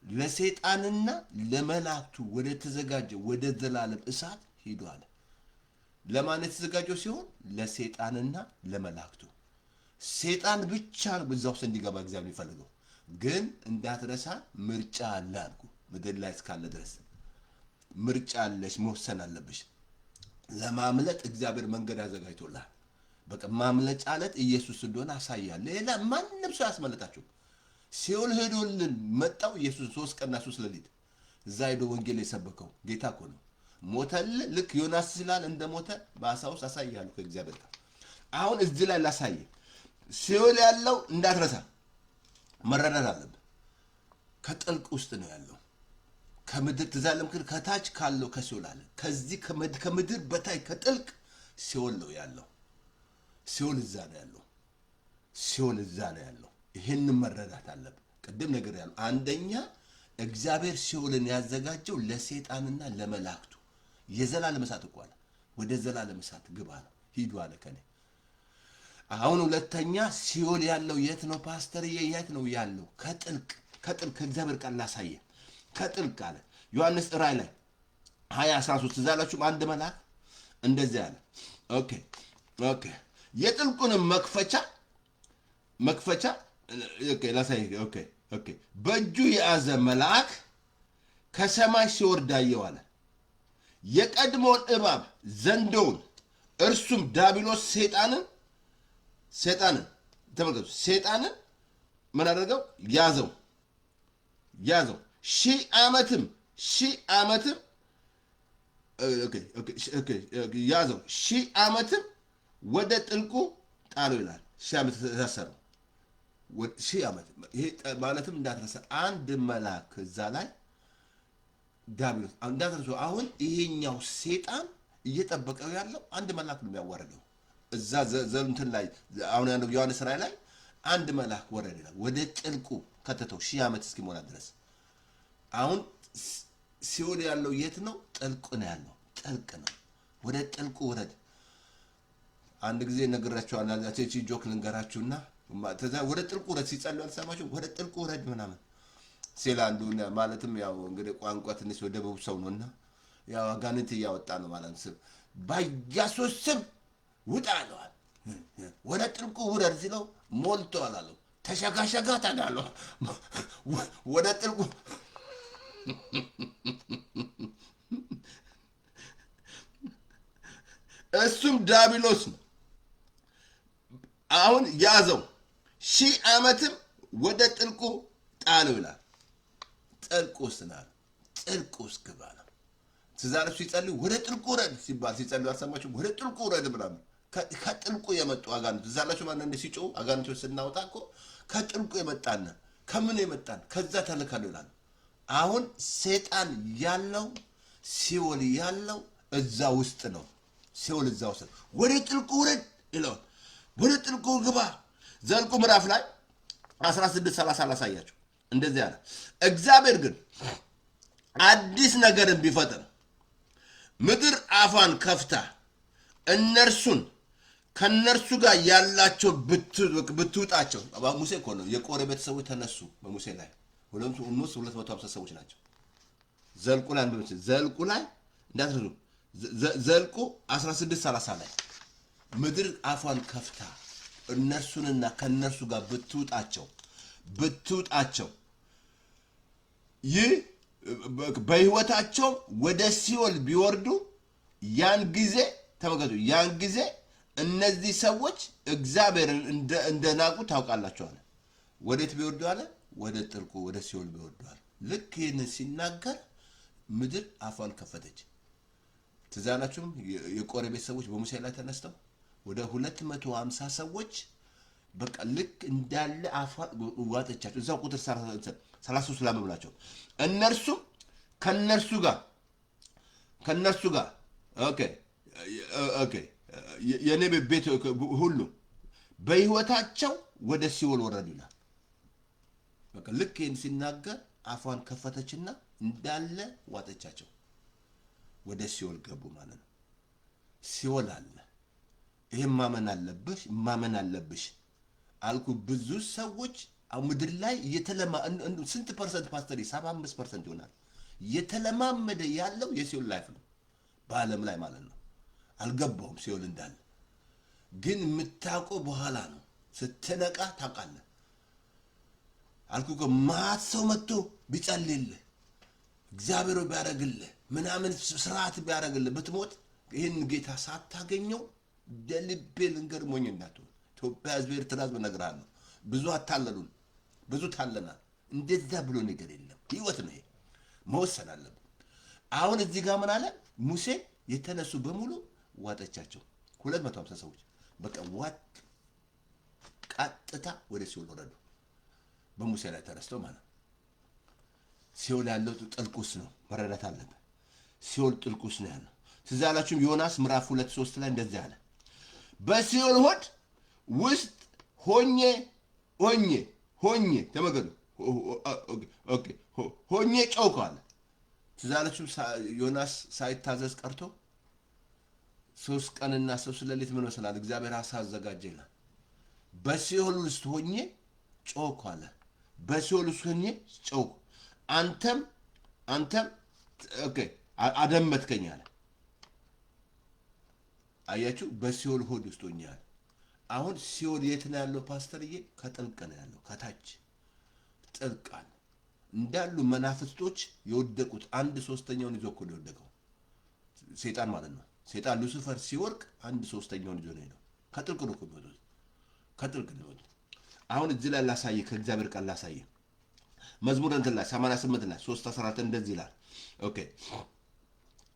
ለሰይጣንና ለመላእክቱ ወደ ተዘጋጀ ወደ ዘላለም እሳት ሂዱ አለ። ለማን የተዘጋጀው ሲሆን? ለሰይጣንና ለመላእክቱ። ሰይጣን ብቻ በዛ ውስጥ እንዲገባ እግዚአብሔር ይፈልገው። ግን እንዳትረሳ ምርጫ አለ አልኩ። ምድር ላይ እስካለ ድረስ ምርጫ አለሽ፣ መወሰን አለብሽ። ለማምለጥ እግዚአብሔር መንገድ አዘጋጅቶልሃል። በቃ ማምለጫ አለት ኢየሱስ እንደሆነ አሳያለሁ። ሌላ ማንም ሰው ያስመለጣችሁ። ሲኦል ሄዶልን መጣው ኢየሱስ 3 ቀንና 3 ሌሊት እዛ ሄዶ ወንጌል የሰበከው ጌታ እኮ ነው። ሞተል ልክ ዮናስ ስላል እንደሞተ በአሳ ውስጥ አሳያለሁ ከእግዚአብሔር ጋር። አሁን እዚህ ላይ ላሳየ። ሲኦል ያለው እንዳትረሳ መረዳት አለብህ። ከጥልቅ ውስጥ ነው ያለው። ከምድር ትዛለም ከታች ካለው ከሲኦል አለ። ከዚህ ከምድር በታይ ከጥልቅ ሲኦል ነው ያለው። ሲኦል እዛ ነው ያለው። ይሄን መረዳት አለብህ። ቅድም ነገር ያለው አንደኛ እግዚአብሔር ሲኦልን ያዘጋጀው ለሰይጣንና ለመላእክቱ የዘላለም እሳት እኮ አለ። ወደ ዘላለም እሳት ግባ ነው ሂዱ አለ ከኔ። አሁን ሁለተኛ ሲኦል ያለው የት ነው ፓስተርዬ? የት ነው ያለው? ከጥልቅ ከእግዚአብሔር ቃል ላሳየ። ከጥልቅ አለ ዮሐንስ ራእይ ላይ 20:13 ትዛላችሁም አንድ መልአክ እንደዚህ አለ። ኦኬ የጥልቁንም መክፈቻ ላሳይ። በእጁ የያዘ መልአክ ከሰማይ ሲወርድ አየሁ አለ። የቀድሞውን እባብ ዘንዶውን እርሱም ዲያብሎስ ሰይጣንን ተመልከቱ፣ ሰይጣንን ምን አደረገው? ያዘው 1000 ዓመትም ያዘው 1000 ዓመትም ወደ ጥልቁ ጣለው ይላል። ሺህ ዓመት ታሰረው። ሺህ ዓመት ይሄ ማለትም እንዳትረሳ አንድ መልአክ እዛ ላይ ዲያብሎስ እንዳትረሱ። አሁን ይሄኛው ሴጣን እየጠበቀው ያለው አንድ መልአክ ነው የሚያዋርደው። እዛ እንትን ላይ አሁን ያለው ዮሐንስ ራእይ ላይ አንድ መልአክ ወረደ ይላል። ወደ ጥልቁ ከተተው ሺህ ዓመት እስኪሞላ ድረስ። አሁን ሲኦል ያለው የት ነው? ጥልቁ ነው ያለው። ጥልቅ ነው። ወደ ጥልቁ ውረድ። አንድ ጊዜ ነግራችኋለሁ። አቴቺ ጆክ ልንገራችሁና ወደ ጥልቁ ውረድ ሲጸልዩ አልሰማችሁም? ወደ ጥልቁ ውረድ ምናምን ሲል አንዱ ማለትም ያው እንግዲህ ቋንቋ ትንሽ ወደ ደቡብ ሰው ነውና ያው አጋንንት እያወጣ ነው ማለት ነው። በኢየሱስ ስም ውጣ አለዋል። ወደ ጥልቁ ውረድ ሲለው ሞልቷል አለው። ተሸጋሸጋ ታዳለው ወደ ጥልቁ እሱም ዲያብሎስ ነው። አሁን ያዘው ሺህ ዓመትም ወደ ጥልቁ ጣለው ይላል። ጥልቁ ውስጥ ነው። ጥልቁ ውስጥ ግባ ነው። ትዛለች ሲጸልዩ ወደ ጥልቁ ውረድ ሲባል ሲጸልዩ አልሰማችሁም? ወደ ጥልቁ ውረድ ምናምን ከጥልቁ የመጡ አጋንንት ትዛላችሁ ማለት እንደ ሲጮሁ አጋንንቶች ስናወጣ እኮ ከጥልቁ የመጣን ከምን የመጣን ከዛ ተልከን ይላል። አሁን ሰይጣን ያለው ሲኦል ያለው እዛ ውስጥ ነው። ሲኦል እዛ ውስጥ ወደ ጥልቁ ውረድ ይለዋል። ወደ ጥልቁ ግባ። ዘኍልቍ ምዕራፍ ላይ 16:30 ላሳያችሁ። እንደዚህ አለ። እግዚአብሔር ግን አዲስ ነገርን ቢፈጥር ምድር አፏን ከፍታ እነርሱን ከነርሱ ጋር ያላቸው ብትውጣቸው። ሙሴ እኮ ነው የቆሬ ቤተሰቦች ተነሱ በሙሴ ላይ 250 ሰዎች ናቸው። ዘኍልቍ ላይ ዘኍልቍ ላይ እንዳትረዱ። ዘኍልቍ 16:30 ላይ ምድር አፏን ከፍታ እነርሱንና ከነርሱ ጋር ብትውጣቸው ይህ በሕይወታቸው ወደ ሲኦል ቢወርዱ ያን ጊዜ ተመልከቱ፣ ያን ጊዜ እነዚህ ሰዎች እግዚአብሔርን እንደናቁ ታውቃላችሁ አለ። ወዴት ቢወርዱ አለ? ወደ ጥልቁ ወደ ሲኦል ቢወርዱ አለ። ልክ ይህን ሲናገር ምድር አፏን ከፈተች። ትዝ አላችሁም? የቆሬ ቤተሰቦች በሙሴ ላይ ተነስተው ወደ 250 ሰዎች በቃ ልክ እንዳለ አፏን ዋጠቻቸው። እዛው ቁጥር 33 ላይ ብላቸው እነርሱም ከነርሱ ጋር ኦኬ የኔ ቤት ሁሉ በሕይወታቸው ወደ ሲኦል ወረዱ ይላል። በቃ ልክ ይህን ሲናገር አፏን ከፈተችና እንዳለ ዋጠቻቸው። ወደ ሲኦል ገቡ ማለት ነው። ሲኦል አለ። ይሄን ማመን አለብሽ አልኩ። ብዙ ሰዎች ምድር ላይ ስንት ፐርሰንት ፓስተር 75% ይሆናል የተለማመደ ያለው የሲኦል ላይፍ ነው በዓለም ላይ ማለት ነው። አልገባውም ሲኦል እንዳለ ግን የምታውቀው በኋላ ነው። ስትነቃ ታውቃለህ አልኩ። ማት ሰው መጥቶ ቢጸልይልህ እግዚአብሔር ቢያደርግልህ ምናምን ስርዓት ቢያደርግልህ ብትሞት ይህን ጌታ ሳታገኘው ደልቤ ልንገር ሞኝ እንዳትሆን። ኢትዮጵያ ሕዝብ ኤርትራ ሕዝብ እነግርሃለሁ። ብዙ አታለሉን፣ ብዙ ታለናል። እንደዛ ብሎ ነገር የለም። ህይወት ነው ይሄ። መወሰን አለብን። አሁን እዚህ ጋር ምን አለ? ሙሴ የተነሱ በሙሉ ዋጠቻቸው። 250 ሰዎች በቃ ዋጥ ቀጥታ ወደ ሲኦል ወረዱ። በሙሴ ላይ ተነስተው ማለት ሲኦል ያለው ጥልቁስ ነው። መረዳት አለብን። ሲኦል ጥልቁስ ነው ያለው። ትዝ አላችሁም? ዮናስ ምዕራፍ 2:3 ላይ እንደዚህ አለ። በሲኦል ሆድ ውስጥ ሆኜ ተመገዱ ሆኜ ጮኽኩ አለ። ትዝ አላችሁም? ዮናስ ሳይታዘዝ ቀርቶ 3 ቀንና 3 ሌሊት ምን መስላል? እግዚአብሔር አሳ አዘጋጀ ይላል። በሲኦል ውስጥ ሆኜ ጮኽኩ አለ። በሲኦል ውስጥ ሆኜ ጮኽኩ፣ አንተም አደመጥከኝ አለ። አያችሁ? በሲኦል ሆድ ውስጥ ሆኛል። አሁን ሲኦል የት ነው ያለው ፓስተርዬ? ከጥልቅ ነው ያለው። ከታች ጥልቅ አለ። እንዳሉ መናፍስቶች የወደቁት 1/3 ይዞ እኮ ነው የወደቀው ሰይጣን ማለት ነው። ሰይጣን ሉሲፈር ሲወርቅ 1/3 ይዞ ነው ሄደው። ከጥልቅ ነው እኮ የሚወጡት፣ ከጥልቅ ነው የሚወጡት። አሁን እዚህ ላይ ላሳየህ፣ ከእግዚአብሔር ቃል ላሳየህ። መዝሙር እንትን ላይ 88 ላይ 3:14 እንደዚህ ይላል።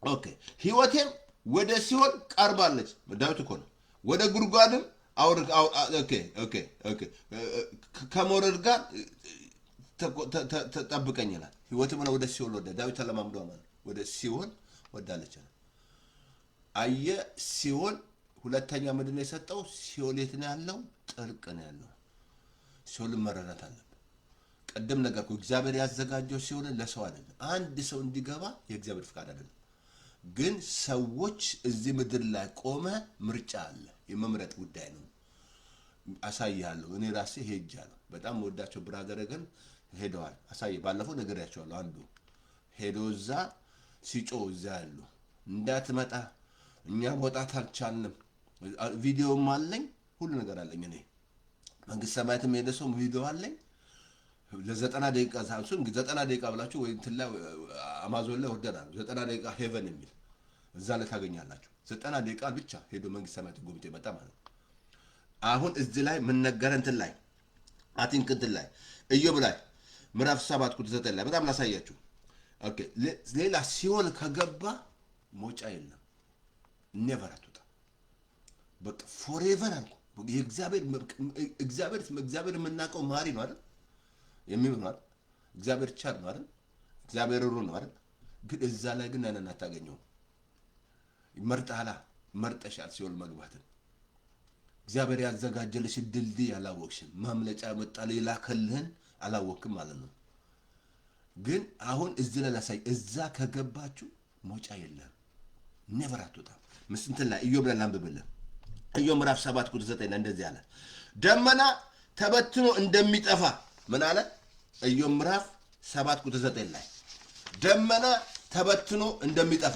ኦኬ ሕይወቴም ወደ ሲኦል ቀርባለች። ዳዊት እኮ ነው። ወደ ጉድጓድም ኦኬ ከመውረድ ጋር ተጠብቀኝ ይላል። ህይወትም ነው ወደ ሲኦል ወደ ዳዊት ተለማምዶ ማለት ወደ ሲኦል ወዳለች አየ ሲኦል ሁለተኛ ምንድን ነው የሰጠው? ሲኦል የት ነው ያለው? ጥልቅ ነው ያለው። ሲኦልን መረዳት አለብን። ቀደም ነገርኩ። እግዚአብሔር ያዘጋጀው ሲኦል ለሰው አይደለም። አንድ ሰው እንዲገባ የእግዚአብሔር ፍቃድ አይደለም። ግን ሰዎች እዚህ ምድር ላይ ቆመ ምርጫ አለ። የመምረጥ ጉዳይ ነው። አሳያለሁ። እኔ ራሴ ሄጃለሁ። በጣም ወዳቸው ብራዘር ግን ሄደዋል። ባለፈው ነገርያቸዋለሁ። አንዱ ሄዶ እዛ ሲጮ እዛ ያሉ እንዳትመጣ እኛ መውጣት አልቻልንም። ቪዲዮም አለኝ፣ ሁሉ ነገር አለኝ። እኔ መንግስት ሰማያትም ሄደ ሰው ቪዲዮ አለኝ። ለ90 ደቂቃ ሳልሱን 90 ደቂቃ ብላችሁ ወይ እንትን ላይ አማዞን ላይ ወርደናል። 90 ደቂቃ ሄቨን የሚል እዛ ላይ ታገኛላችሁ። 90 ደቂቃ ብቻ ሄዶ መንግስት ሰማያት ጎብኝቶ መጣ ማለት ነው። አሁን እዚህ ላይ ምን ነገረ እንትን ላይ አቲንክ እንትን ላይ ኢዮብ ላይ ምዕራፍ 7 ቁጥር 9 ላይ በጣም ላሳያችሁ። ኦኬ ሌላ ሲኦል ከገባ መውጫ የለም። ኔቨር አትወጣ። በቃ ፎሬቨር አልኩ። እግዚአብሔር የምናውቀው ማሪ ነው አይደል? የሚሆን አይደል? እግዚአብሔር ቻር ነው አይደል? እግዚአብሔር ሩሩ ነው አይደል? ግን እዛ ላይ ግን ያንን አታገኘውም። መርጠሻል ሲኦል መግባትን። እግዚአብሔር ያዘጋጀልሽ ድልድይ አላወቅሽም። ማምለጫ መጣ ሌላ ከልህን አላወቅም ማለት ነው። ግን አሁን እዚህ ላይ ላሳይ። እዛ ከገባችሁ መውጫ የለም። ኔቨር አትወጣም። ምስንትን ላይ ኢዮብ ላይ ላንብብልህ። ኢዮብ ምዕራፍ 7 ቁጥር 9 ላይ እንደዚህ አለ። ደመና ተበትኖ እንደሚጠፋ ምን አለ? ኢዮብ ምዕራፍ 7 ቁጥር 9 ላይ ደመና ተበትኖ እንደሚጠፋ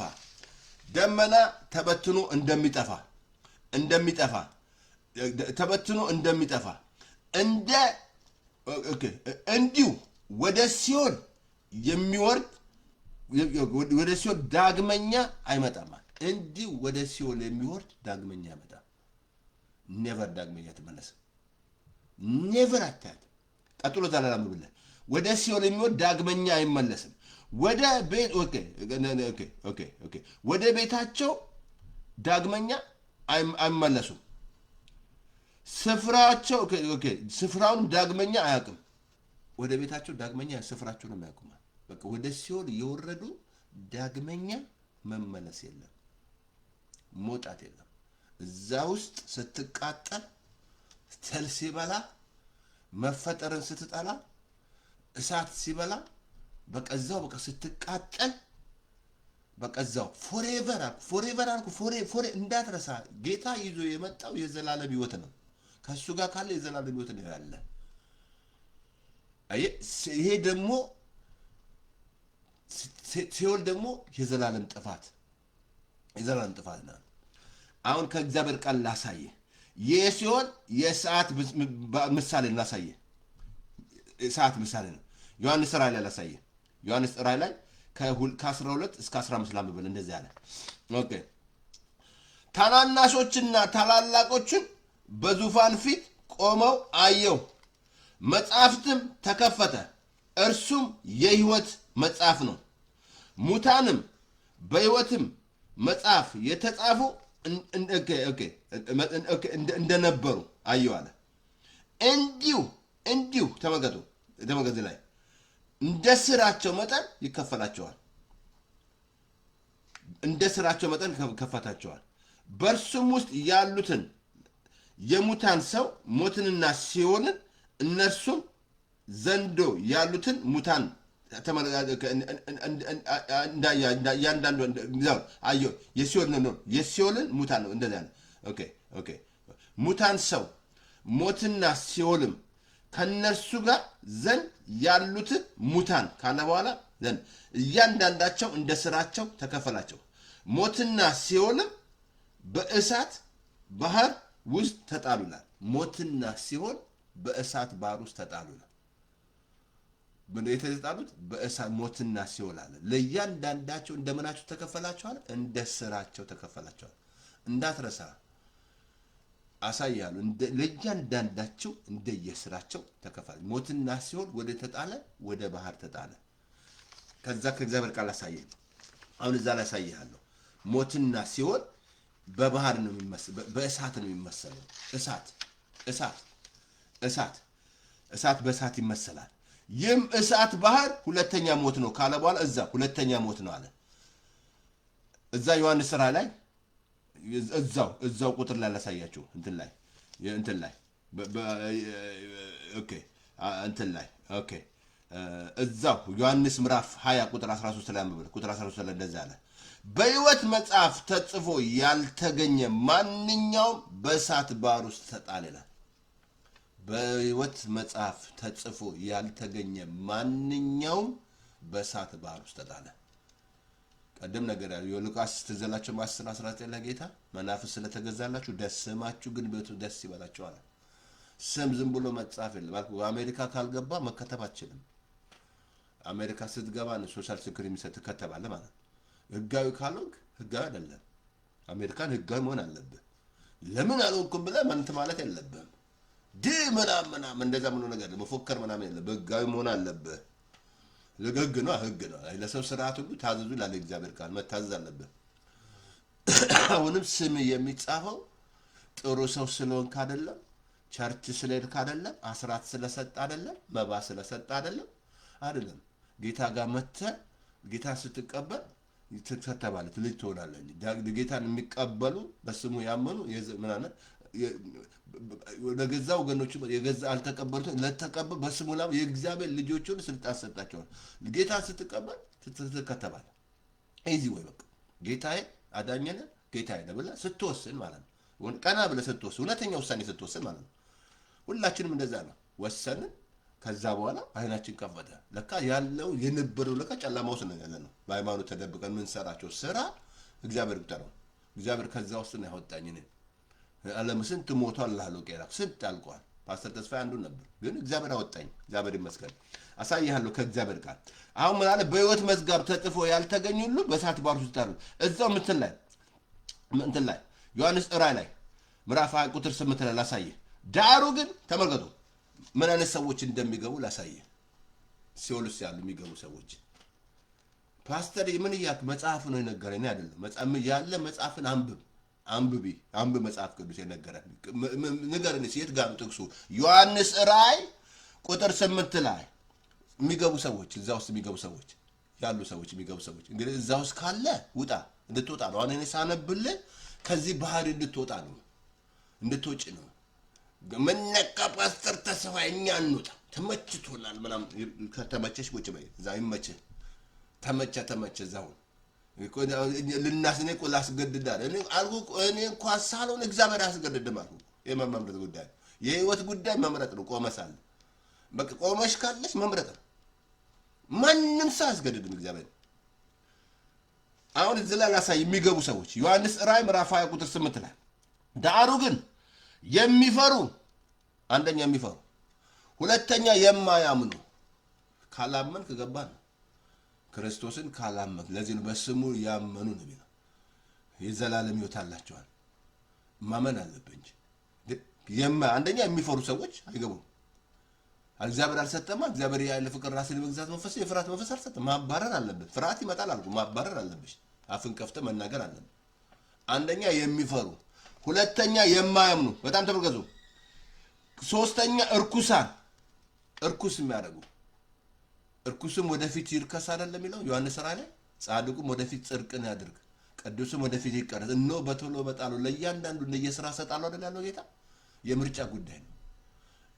እንዲሁ ወደ ሲኦል የሚወርድ ወደ ሲኦል ዳግመኛ አይመጣም። እንዲሁ ወደ ሲኦል የሚወርድ ዳግመኛ አይመጣም። ኔቨር ዳግመኛ ተመለሰ። ኔቨር አታያት። ቀጥሎ ዛላላም ብለህ ወደ ሲኦል የሚወርድ ዳግመኛ አይመለስም። ወደ ቤት ወደ ቤታቸው ዳግመኛ አይመለሱም። ስፍራውን ዳግመኛ አያውቅም። ወደ ቤታቸው ዳግመኛ ስፍራቸውን አያውቁም። በቃ ወደ ሲኦል እየወረዱ ዳግመኛ መመለስ የለም፣ መውጣት የለም። እዛ ውስጥ ስትቃጠል ተል ሲበላ መፈጠርን ስትጠላ እሳት ሲበላ በቀዛው በቃ ስትቃጠል በቀዛው ፎሬቨር አልኩ። እንዳትረሳ። ጌታ ይዞ የመጣው የዘላለም ሕይወት ነው። ከሱ ጋር ካለ የዘላለም ሕይወት ነው ያለ። ይሄ ደግሞ ሲኦል ደግሞ የዘላለም ጥፋት ነው። አሁን ከእግዚአብሔር ቃል ላሳየ የሲኦል የሰዓት ምሳሌ ላሳየ። ሰዓት ምሳሌ ነው። ዮሐንስ ራእይ ላይ ላሳየ። ዮሐንስ ራእይ ላይ ከ12 እስከ 15 ላምብል እንደዚህ አለ። ኦኬ ታናናሾችና ታላላቆችን በዙፋን ፊት ቆመው አየው። መጽሐፍትም ተከፈተ፣ እርሱም የሕይወት መጽሐፍ ነው። ሙታንም በሕይወትም መጽሐፍ የተጻፉ እንደነበሩ አየው አለ። እንዲሁ ተመልከቱ ላይ እንደ ስራቸው መጠን ይከፈላቸዋል። በእርሱም ውስጥ ያሉትን የሙታን ሰው ሞትንና ሲኦልን እነርሱም ዘንዶ ያሉትን ሙታን እያንዳንዱ አየሁ። የሲኦልን ሙታን ነው እንደዚያ ነው። ሙታን ሰው ሞትና ሲኦልም ከነርሱ ጋር ዘንድ ያሉትን ሙታን ካለ በኋላ ዘንድ እያንዳንዳቸው እንደ ስራቸው ተከፈላቸው። ሞትና ሲኦልም በእሳት ባህር ውስጥ ተጣሉላል። ሞትና ሲኦል በእሳት ባህር ውስጥ ተጣሉላል። የተጣሉት በእሳት ሞትና ሲኦል አለ። ለእያንዳንዳቸው እንደምናቸው ተከፈላቸዋል፣ እንደ ስራቸው ተከፈላቸዋል። እንዳትረሳ አሳያለሁ። ለእያንዳንዳቸው እንደየስራቸው ተከፈለ። ሞትና ሲኦል ወደ ተጣለ ወደ ባህር ተጣለ። ከዛ ከእግዚአብሔር ቃል አሳየኝ። አሁን እዛ ላይ አሳይሃለሁ። ሞትና ሲኦል በባህር ነው የሚመሰለው፣ በእሳት ነው የሚመሰለው። እሳት በእሳት ይመሰላል። ይህም እሳት ባህር ሁለተኛ ሞት ነው ካለ በኋላ እዛ ሁለተኛ ሞት ነው አለ። እዛ ዮሐንስ ሥራ ላይ እዛው ቁጥር ላይ ላሳያችሁ እንትን ላይ ኦኬ እዛው ዮሐንስ ምዕራፍ 20 ቁጥር 13 ላይ አንብበል። ቁጥር 13 ላይ እንደዛ አለ፣ በሕይወት መጽሐፍ ተጽፎ ያልተገኘ ማንኛውም በእሳት ባህር ውስጥ ተጣለ ይላል። በሕይወት መጽሐፍ ተጽፎ ያልተገኘ ማንኛውም በእሳት ባህር ውስጥ ተጣለ። ቀደም ነገር ያለው የሉቃስ ትዘላችሁ 10:19 ላይ ጌታ መናፍስ ስለተገዛላችሁ ስማችሁ ግን ቤቱ ደስ ይበላችሁ አለ። ስም ዝም ብሎ መጻፍ የለም። አሜሪካ ካልገባ መከተብ አትችልም። አሜሪካ ስትገባ ነው ሶሻል ሴኩሪቲ የሚሰጥ ትከተባለህ ማለት ነው። ህጋዊ ካልሆንክ ህጋዊ አይደለም። አሜሪካን ህጋዊ መሆን አለብህ። ለምን አልሆንኩም ብለህ መንት ማለት የለብህም። ምናምን እንደዛ ምን ነገር መፎከር ምናምን የለብህ። ህጋዊ መሆን አለብህ። ህግ ነው። ለሰው ስርዓት ሁሉ ታዘዙ ላለ እግዚአብሔር ቃል መታዘዝ አለብህ። አሁንም ስም የሚጻፈው ጥሩ ሰው ስለሆንክ አይደለም፣ ቸርች ስለሄድክ አይደለም፣ አስራት ስለሰጥ አይደለም፣ መባ ስለሰጥ አይደለም። ጌታ ጋር መጥተህ ጌታ ስትቀበል ትከተባለህ፣ ልጅ ትሆናለህ። ጌታን የሚቀበሉ በስሙ ያመኑ ምናምን ለገዛ ወገኖቹ የገዛ አልተቀበሉት ለተቀበሉ በስሙ ላይ የእግዚአብሔር ልጆችን ስልጣን ሰጣቸዋል። ጌታን ስትቀበል ትከተባለህ። እዚህ ወይ በቃ ጌታዬ አዳኘነ ጌታዬ ነው ብለህ ስትወስን ማለት ነው። ቀና ብለህ ስትወስን እውነተኛ ውሳኔ ስትወስን ማለት ነው። ሁላችንም እንደዛ ነው። ወሰንን። ከዛ በኋላ አይናችን ከፈተ። ለካ ያለው የነበረው ለካ ጨለማ ውስጥ ነው ያለነው። በሃይማኖት ተደብቀን የምንሰራቸው ስራ እግዚአብሔር ይቁጠረው። እግዚአብሔር ከዛ ውስጥ ነው ያወጣኝ። እኔ ዓለም ስንት ሞቷል ላለው ቄራ ስንት አልቋል። ፓስተር ተስፋዬ አንዱ ነበር፣ ግን እግዚአብሔር አወጣኝ። እግዚአብሔር ይመስገን። አሳይሃለሁ ከእግዚአብሔር ቃል። አሁን ምን አለ? በሕይወት መዝገብ ተጽፎ ያልተገኙ ሁሉ በእሳት ባህር ውስጥ ይጣሉ። እዛው እንትን ላይ ዮሐንስ ራእይ ላይ ምዕራፍ 20 ቁጥር 8 ላይ ላሳየህ። ዳሩ ግን ተመልከቱ ምን አይነት ሰዎች እንደሚገቡ ላሳየህ። ሲኦል ውስጥ ያሉ የሚገቡ ሰዎች ፓስተር ምን እያልክ መጽሐፍ ነው የነገረኝ አይደለም። ያለ መጽሐፍን አንብብ መጽሐፍ ቅዱስ የነገረን ንገረን። የት ጋር ነው ጥቅሱ? ዮሐንስ ራእይ ቁጥር 8 ላይ የሚገቡ ሰዎች እዛ ውስጥ የሚገቡ ሰዎች የሚገቡ ሰዎች እንግዲህ እዛ ውስጥ ካለ ውጣ እንድትወጣ ነው። አሁን እኔ ሳነብልህ ከዚህ ባህሪ እንድትወጣ ነው እንድትወጪ ነው። መነካ ፓስተር ተስፋዬ እኛ እንውጣ ተመችቶናል ምናምን። ከተመቸሽ ቁጭ በይ እዛ ይመችህ። ተመቸ እዛው ልናስኔ እኮ ላስገድዳል እኔ እንኳን ሳልሆን እግዚአብሔር ያስገድድም አልኩ። የመምረጥ ጉዳይ የህይወት ጉዳይ መምረጥ ነው። ቆመሳል በቃ ቆመሽ ካለሽ መምረጥ ነው። ማንም ሰው አያስገድድም እግዚአብሔር። አሁን እዚህ ላይ ላሳይ የሚገቡ ሰዎች ዮሐንስ ራእይ ምዕራፍ 20 ቁጥር 8 ላይ ዳሩ ግን የሚፈሩ አንደኛ የሚፈሩ ሁለተኛ የማያምኑ ካላመን ከገባ ነው ክርስቶስን ካላመን ለዚህ ነው በስሙ ያመኑ ነው የሚለው። የዘላለም ሕይወት አላቸዋል። ማመን አለብህ እንጂ አንደኛ የሚፈሩ ሰዎች አይገቡም። እግዚአብሔር አልሰጠማ። እግዚአብሔር ያለ ፍቅር ራስን የመግዛት መንፈስ የፍርሃት መንፈስ አልሰጠም። ማባረር አለብህ። ፍርሃት ይመጣል አልኩ። ማባረር አለብሽ። አፍን ከፍተህ መናገር አለብህ። አንደኛ የሚፈሩ ሁለተኛ የማያምኑ በጣም ተመልከቱ። ሶስተኛ እርኩስ የሚያደርጉ እርኩስም ወደፊት ይርከስ አይደለም የሚለው ዮሐንስ ራእይ ላይ። ጻድቁም ወደፊት ጽድቅን ያድርግ፣ ቅዱስም ወደፊት ይቀረጽ። እነሆ በቶሎ እመጣለሁ፣ ለእያንዳንዱ እንደየሥራ እሰጣለሁ አይደል ያለው ጌታ። የምርጫ ጉዳይ ነው።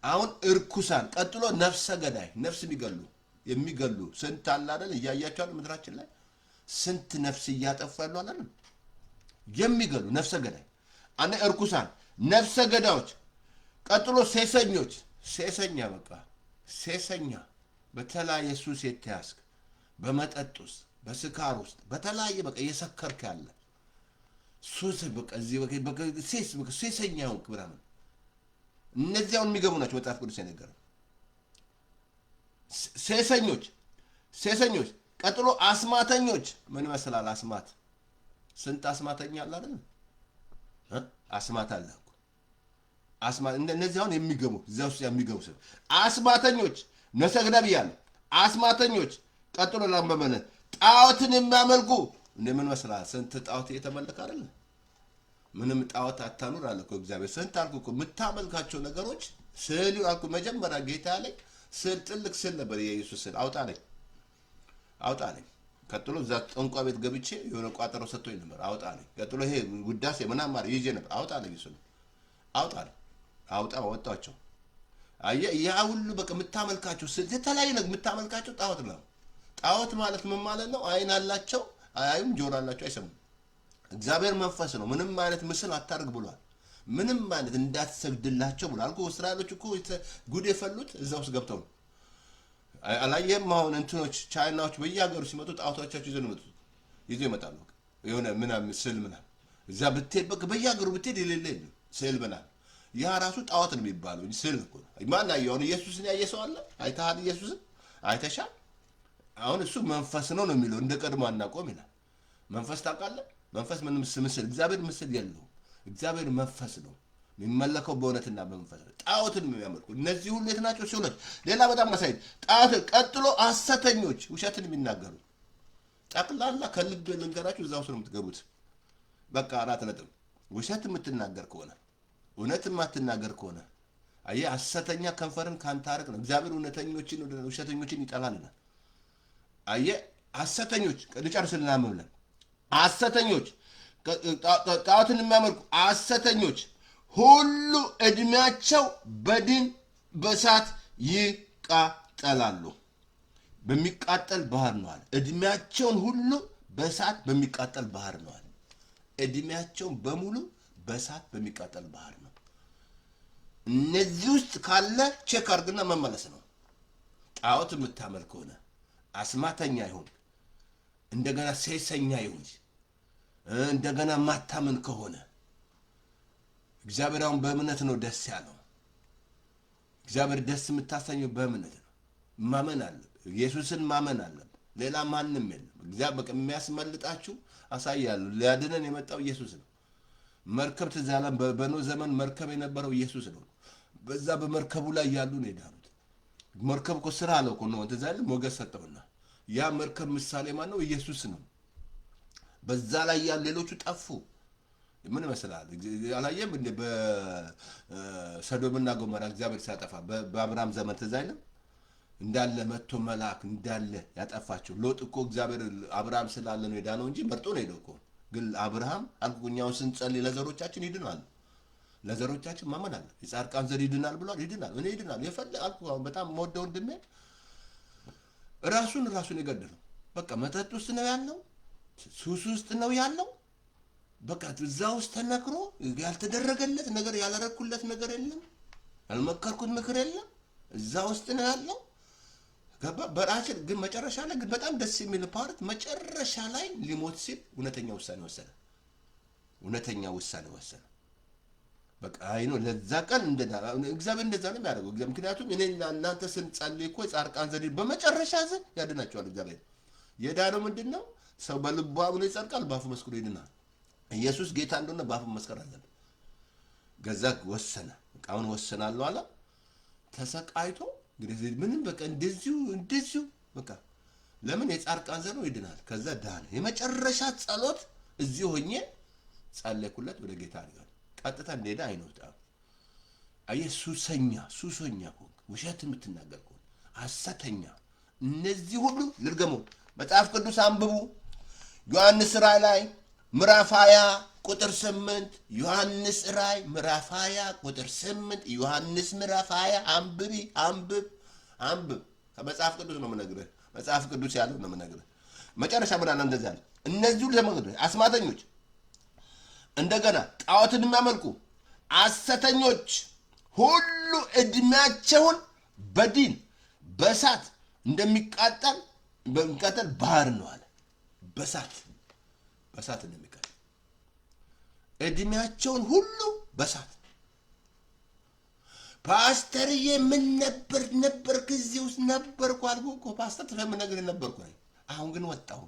አሁን እርኩሳን፣ ቀጥሎ ነፍሰ ገዳይ፣ ነፍስ የሚገሉ ስንት አለ አይደል? እያያቸው አለ ምድራችን ላይ ስንት ነፍስ እያጠፉ ያሉ አይደል? የሚገሉ ነፍሰ ገዳይ፣ አንደ እርኩሳን፣ ነፍሰ ገዳዮች፣ ቀጥሎ ሴሰኞች። ሴሰኛ በተለያየ ሱስ የተያዝክ በመጠጥ ውስጥ በስካር ውስጥ በተለያየ በቃ እየሰከርክ ያለ ሱስ በቃ እዚህ በቃ ሴሰኛ ሆንክ ምናምን። እነዚያውን የሚገቡ ናቸው መጽሐፍ ቅዱስ የነገረው። ሴሰኞች፣ ቀጥሎ አስማተኞች። ምን ይመስላል አስማት? ስንት አስማተኛ አለ አይደል? አስማት አለ እኮ አስማት። እነዚህ አሁን የሚገቡ እዚያ ውስጥ የሚገቡ ሰው አስማተኞች፣ ነሰግዳ ብያለሁ። አስማተኞች፣ ቀጥሎ ላምበመነ ጣዖትን የሚያመልኩ። ምን ይመስላል? ስንት ጣዖት እየተመለከ አይደል? ምንም ጣዖት አታኑር አለ እኮ እግዚአብሔር። ስንት አልኩ እኮ የምታመልካቸው ነገሮች ስዕል አልኩ። መጀመሪያ ጌታ ላይ ስዕል ጥልቅ ስዕል ነበር የኢየሱስ ስዕል አውጣልኝ። ቀጥሎ እዛ ጠንቋ ቤት ገብቼ የሆነ ቋጠሮ ሰጥቶኝ ነበር አውጣልኝ። ቀጥሎ ይሄ ውዳሴ ምናምን ማለት ይዤ ነበር አውጣልኝ። እሱ አወጣቸው። አየህ ያ ሁሉ በቃ የምታመልካቸው ስዕል የተለያየ ነገር የምታመልካቸው ጣዖት ነው። ጣዖት ማለት ምን ማለት ነው? አይን አላቸው አያዩም፣ ጆሮ አላቸው አይሰሙም። እግዚአብሔር መንፈስ ነው። ምንም አይነት ምስል አታርግ ብሏል። ምንም አይነት እንዳትሰግድላቸው ብሏል አልኩ። እስራኤሎች እኮ ጉድ የፈሉት እዛ ውስጥ ገብተው ነው። አላየህም? አሁን እንትኖች ቻይናዎች በየሀገሩ ሲመጡ ጣዖቶቻቸው ይዘው ይመጣሉ። የሆነ ምናምን ስዕል ምናምን እዛ ብትሄድ በቃ በየሀገሩ ብትሄድ የሌለ የለም ስዕል ምናምን። ያ ራሱ ጣዖት ነው የሚባለው እንጂ ስዕል እኮ ነው። ማን አየው? አሁን ኢየሱስን ያየ ሰው አለ? አይተሃል? ኢየሱስን አይተሻል? አሁን እሱ መንፈስ ነው የሚለው እንደ ቀድሞ አናቆም ይላል። መንፈስ ታውቃለህ? መንፈስ ምንም ምስል እግዚአብሔር ምስል የለውም። እግዚአብሔር መንፈስ ነው የሚመለከው በእውነትና በመንፈስ ነው። ጣዖትን የሚያመልኩ እነዚህ ሁሉ የት ናቸው? ሲሆኖች ሌላ በጣም ማሳየት ጣዖት ቀጥሎ ሐሰተኞች ውሸትን የሚናገሩ ጠቅላላ ከልብ ልንገራችሁ እዛ ውስጥ ነው የምትገቡት። በቃ 4 ነጥብ። ውሸት የምትናገር ከሆነ እውነት የማትናገር ከሆነ አየህ ሐሰተኛ ከንፈርን ካንተ አርቅ ነው። እግዚአብሔር እውነተኞችን ውሸተኞችን ይጠላልና። አየህ ሐሰተኞች ልጨርስልና ምብለን ሐሰተኞች ጣዖትን የሚያመልኩ ሐሰተኞች ሁሉ ዕድሜያቸው በዲን በእሳት ይቃጠላሉ። በሚቃጠል ባህር ነው አለ። ዕድሜያቸውን ሁሉ በእሳት በሚቃጠል ባህር ነው አለ። ዕድሜያቸውን በሙሉ በእሳት በሚቃጠል ባህር ነው። እነዚህ ውስጥ ካለ ቼክ አድርግና መመለስ ነው። ጣዖት የምታመልክ ከሆነ አስማተኛ ይሁን እንደገና ሴሰኛ ይሁን እንደገና ማታመን ከሆነ እግዚአብሔር አሁን በእምነት ነው ደስ ያለው። እግዚአብሔር ደስ የምታሰኘው በእምነት ነው። ማመን አለ። ኢየሱስን ማመን አለ። ሌላ ማንም የለም። እግዚአብሔር በቃ የሚያስመልጣችሁ አሳያለሁ። ሊያድነን የመጣው ኢየሱስ ነው። መርከብ ትዝ ያለን በኖህ ዘመን መርከብ የነበረው ኢየሱስ ነው። በዛ በመርከቡ ላይ ያሉ ነው የዳኑት። መርከብ እኮ ስራ አለው እኮ ነው ትዝ ያለን ሞገስ ሰጠውና ያ መርከብ ምሳሌ ማን ነው? ኢየሱስ ነው። በዛ ላይ ያሉ ሌሎቹ ጠፉ። ምን ይመስላል? አላየም እንደ በሰዶምና ገሞራ እግዚአብሔር ሲያጠፋ በአብርሃም ዘመን ትዝ አይልም? እንዳለ መጥቶ መልአክ እንዳለ ያጠፋቸው። ሎጥ እኮ እግዚአብሔር አብርሃም ስላለ ነው የዳነው እንጂ መርጦ ነው ሄደው እኮ። ግን አብርሃም አልኩኛውን ስንጸልይ ለዘሮቻችን ይድናል። ለዘሮቻችን ማመን አለ። የጻድቃን ዘር ይድናል ብሏል። ይድናል። እኔ ይድናል የፈለ አልኩ። በጣም የምወደው ወንድሜ ራሱን የገደለው በቃ መጠጥ ውስጥ ነው ያለው፣ ሱስ ውስጥ ነው ያለው። በቃ እዛ ውስጥ ተነክሮ ያልተደረገለት ነገር ያላረኩለት ነገር የለም፣ ያልመከርኩት ምክር የለም። እዛ ውስጥ ነው ያለው። ገባ በራችን ግን መጨረሻ ላይ ግን በጣም ደስ የሚል ፓርት መጨረሻ ላይ ሊሞት ሲል እውነተኛ ውሳኔ ወሰነ። በቃ አይኖ ለዛ ቀን እግዚአብሔር እንደዛ ነው የሚያደርገው። ምክንያቱም እኔና እናንተ ስንጸልይ እኮ የጻድቃን ዘር በመጨረሻ ዘን ያድናቸዋል። እግዚአብሔር የዳነው ምንድነው? ሰው በልቡ አምኖ ይጸድቃል፣ በአፉ መስክሮ ይድናል። ኢየሱስ ጌታ እንደሆነ በአፉ መስከር አለበት። ገዛ ወሰነ። በቃ አሁን ወሰናለሁ አለ። ተሰቃይቶ እንግዲህ ምንም በቃ እንደዚሁ በቃ ለምን የጻድቃን ዘር ነው ይድናል። ከዛ ዳነ። የመጨረሻ ጸሎት እዚህ ሆኜ ጸለይኩለት፣ ወደ ጌታ አድርጋለሁ። ቀጥታ እንደሄደ አይኖታ አየህ ሱሰኛ ከሆንክ ውሸት የምትናገር ከሆንክ ሐሰተኛ እነዚህ ሁሉ ልርገሙ። መጽሐፍ ቅዱስ አንብቡ። ዮሐንስ ራእይ ላይ ምዕራፍ 20 ቁጥር 8 ዮሐንስ ራእይ ምዕራፍ 20 ቁጥር 8 ዮሐንስ ምዕራፍ 20 አንብብ። ከመጽሐፍ ቅዱስ ነው የምነግርህ። መጽሐፍ ቅዱስ ያለው ነው የምነግርህ። መጨረሻ ምን አለ? እንደዛ አለ። እነዚህ ሁሉ አስማተኞች እንደገና ጣዖትን የሚያመልኩ ሐሰተኞች ሁሉ ዕድሜያቸውን በዲን በእሳት እንደሚቃጠል ባህር ነው አለ። በእሳት እንደሚቃጠል ዕድሜያቸውን ሁሉ በእሳት። ፓስተርዬ ምን ነበር ጊዜ ውስጥ ነበርኩ አልኩህ እኮ ፓስተር ተፈም ነገር ነበርኩ። አሁን ግን ወጣሁ።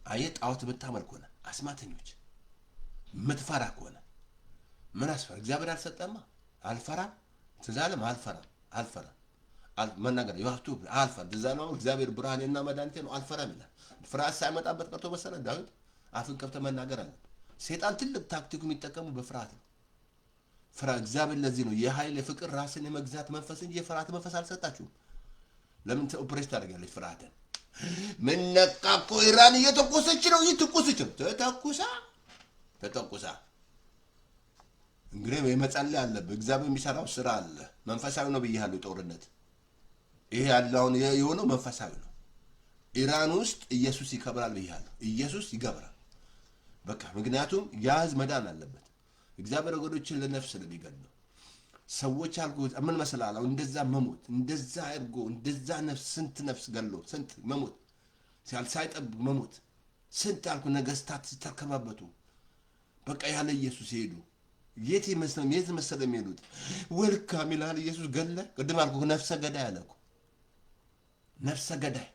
አየህ ጣዖት የምታመልክ ከሆነ አስማተኞች የምትፈራ ከሆነ ምን አስፈራ? እግዚአብሔር አልሰጠማ። አልፈራም ትዛለም አልፈራም መናገር ይዋህቱ አልፈራ ትዛለው። እግዚአብሔር ብርሃኔና መድኃኒቴ ነው አልፈራም ይላል። ፍርሃት ሳይመጣበት ቀርቶ መሰለ ዳዊት አፍን ከፍተህ መናገር አለ። ሰይጣን ትልቅ ታክቲኩ የሚጠቀሙ በፍርሃት ነው። እግዚአብሔር ለዚህ ነው የኃይል የፍቅር ራስን የመግዛት መንፈስ እንጂ የፍርሃት መንፈስ አልሰጣችሁም። ለምን ኦፕሬት ታደርጋለች ፍርሃትን? ምን ነቃ እኮ ኢራን እየተኮሰች ነው። እየተኮሰች ነው። ተተኩሳ እንግዲህ የመጸለይ አለብህ። እግዚአብሔር የሚሰራው ስራ አለ። መንፈሳዊ ነው ብያለሁ። ጦርነት ይሄ ያለውን የሆነው መንፈሳዊ ነው። ኢራን ውስጥ ኢየሱስ ይከብራል ብያለሁ። ኢየሱስ ይገብራል በቃ። ምክንያቱም ያ ህዝብ መዳን አለበት። እግዚአብሔር ወገኖችን ለነፍስ ስለሚገድለው ሰዎች አልኩ ምን መስላል እንደዛ መሞት እንደዛ አድርጎ እንደዛ ነፍስ ስንት ነፍስ ገሎ ስንት መሞት ሳይጠብቅ መሞት ስንት አልኩ ነገስታት ሲተከባበቱ በቃ ያለ ኢየሱስ ሄዱ። የት መሰለ የሚሄዱት ወልካም ይላል ኢየሱስ ገለ ቅድም አልኩ ነፍሰ ገዳይ አለኩ። ነፍሰ ገዳይ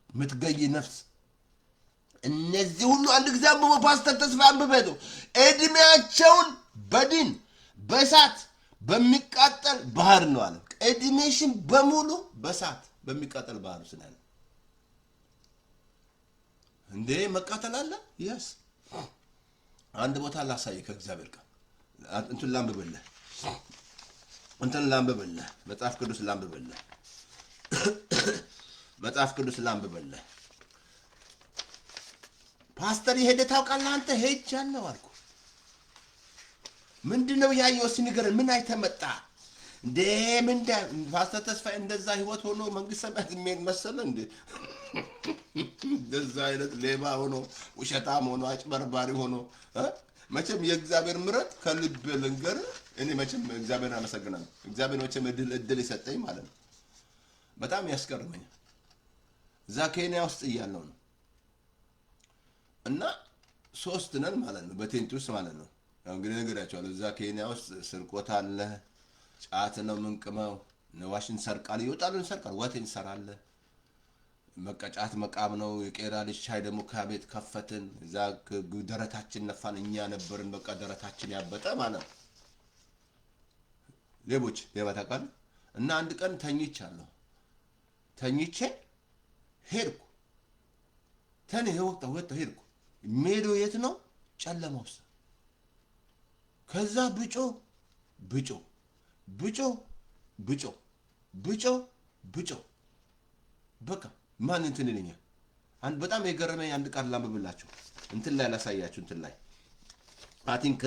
ምትገይ ነፍስ እነዚህ ሁሉ አንድ ጊዜ አንብቦ ፓስተር ተስፋ አንብቤቱ እድሜያቸውን በዲን በእሳት በሚቃጠል ባህር ነው አለ። እድሜሽን በሙሉ በእሳት በሚቃጠል ባህር ውስጥ ነው እንዴ መቃጠል አለ። yes አንድ ቦታ ላሳይ ከእግዚአብሔር ጋር እንትን ላንብብልህ መጽሐፍ ቅዱስ ላንብብልህ ፓስተር ይሄደ ታውቃለህ አንተ? ሄጃለሁ አልኩ። ምንድነው ያየው? ሲነገር ምን አይተመጣ እንዴ? ፓስተር ተስፋዬ እንደዛ ህይወት ሆኖ መንግስት ሰማያት የሚሄድ መሰለ እንዴ? እንደዛ አይነት ሌባ ሆኖ ውሸታም ሆኖ አጭበርባሪ ሆኖ መቼም የእግዚአብሔር ምሕረት ከልብ ልንገር። እኔ መቼም እግዚአብሔርን አመሰግናለሁ። እግዚአብሔር መቼም እድል ይሰጠኝ ማለት ነው። በጣም ያስገርመኛል። እዛ ኬንያ ውስጥ እያለሁ ነው እና 3 ነን ማለት ነው በቴንት ውስጥ ማለት ነው። ያው እንግዲህ ነገራቸዋለሁ። እዛ ኬንያ ውስጥ ስርቆት አለ፣ ጫት ነው ምንቅመው፣ ነዋሽን ሰርቃል፣ ይወጣሉ እንሰርቃል፣ ወቴን እንሰራለን። መቀጫት መቃም ነው። የቄራ ልጅ ሻይ ደግሞ ከቤት ከፈትን። እዛ ደረታችን ነፋን። እኛ ነበርን በቃ ደረታችን ያበጠ ማለት ነው። ሌባ ታውቃለህ። እና አንድ ቀን ተኝቼ ሄድኩ። ሄድኩ። ሜዶ የት ነው? ጨለማ ውስጥ። ከዛ ብጮ በቃ ማን እንትን ይለኛል። አንድ በጣም የገረመኝ አንድ ቃል ላንብብላችሁ። እንትን ላይ ላሳያችሁ። እንትን ላይ አይ ቲንክ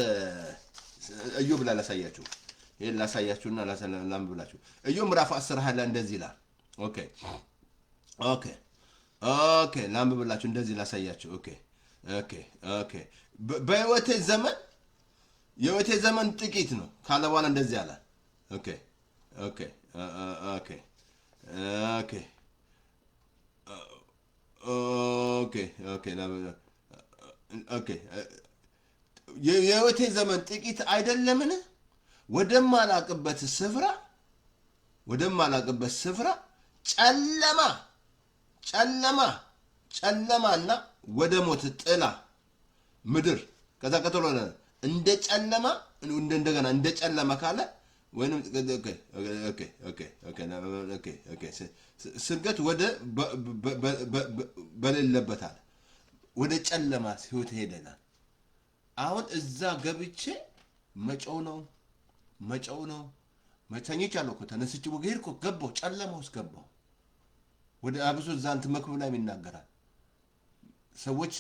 ኢዮብ ላይ ላሳያችሁ። ይሄን ላሳያችሁና ላንብብላችሁ። ኢዮብ ምዕራፍ 10 ላይ እንደዚህ ይላል። ኦኬ ላንብብላችሁ። እንደዚህ ላሳያችሁ። ኦኬ በህይወቴ ዘመን ጥቂት ነው ካለ በኋላ እንደዚህ አለ። የህይወቴ ዘመን ጥቂት አይደለምን? ወደማላቅበት ስፍራ ጨለማና ወደ ሞት ጥላ ምድር ከዛ ቀጥሎ እንደ ጨለማ እንደገና እንደ ጨለማ ካለ ወይንም ስርገት ወደ በሌለበት አለ ወደ ጨለማ ህይወት ሄደናል። አሁን እዛ ገብቼ መጨው ነው ተኝቻለሁ እኮ ተነስቼ ወገሄድኩ ገባሁ ጨለማ ውስጥ ገባሁ። ወደ አብሶ ዛንት መክብብ ላይ ይናገራል። ሰዎች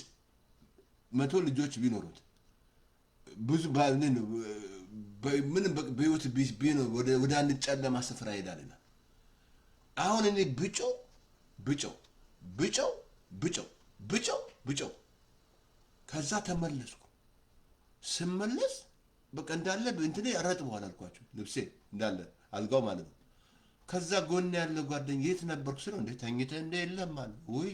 100 ልጆች ቢኖሩት ብዙ ምንም በህይወት ቢኖር ወደ አንድ ጨለማ ስፍራ ይሄዳልና አሁን እኔ ብጮው ከዛ ተመለስኩ። ስመለስ በቃ እንዳለ እንትኔ ረጥቧል አልኳቸው። ልብሴ እንዳለ አልጋው ማለት ነው። ከዛ ጎን ያለ ጓደኛ የት ነበርኩ ስለው እንዴ ተኝተህ እንደ የለም አለ። ወይ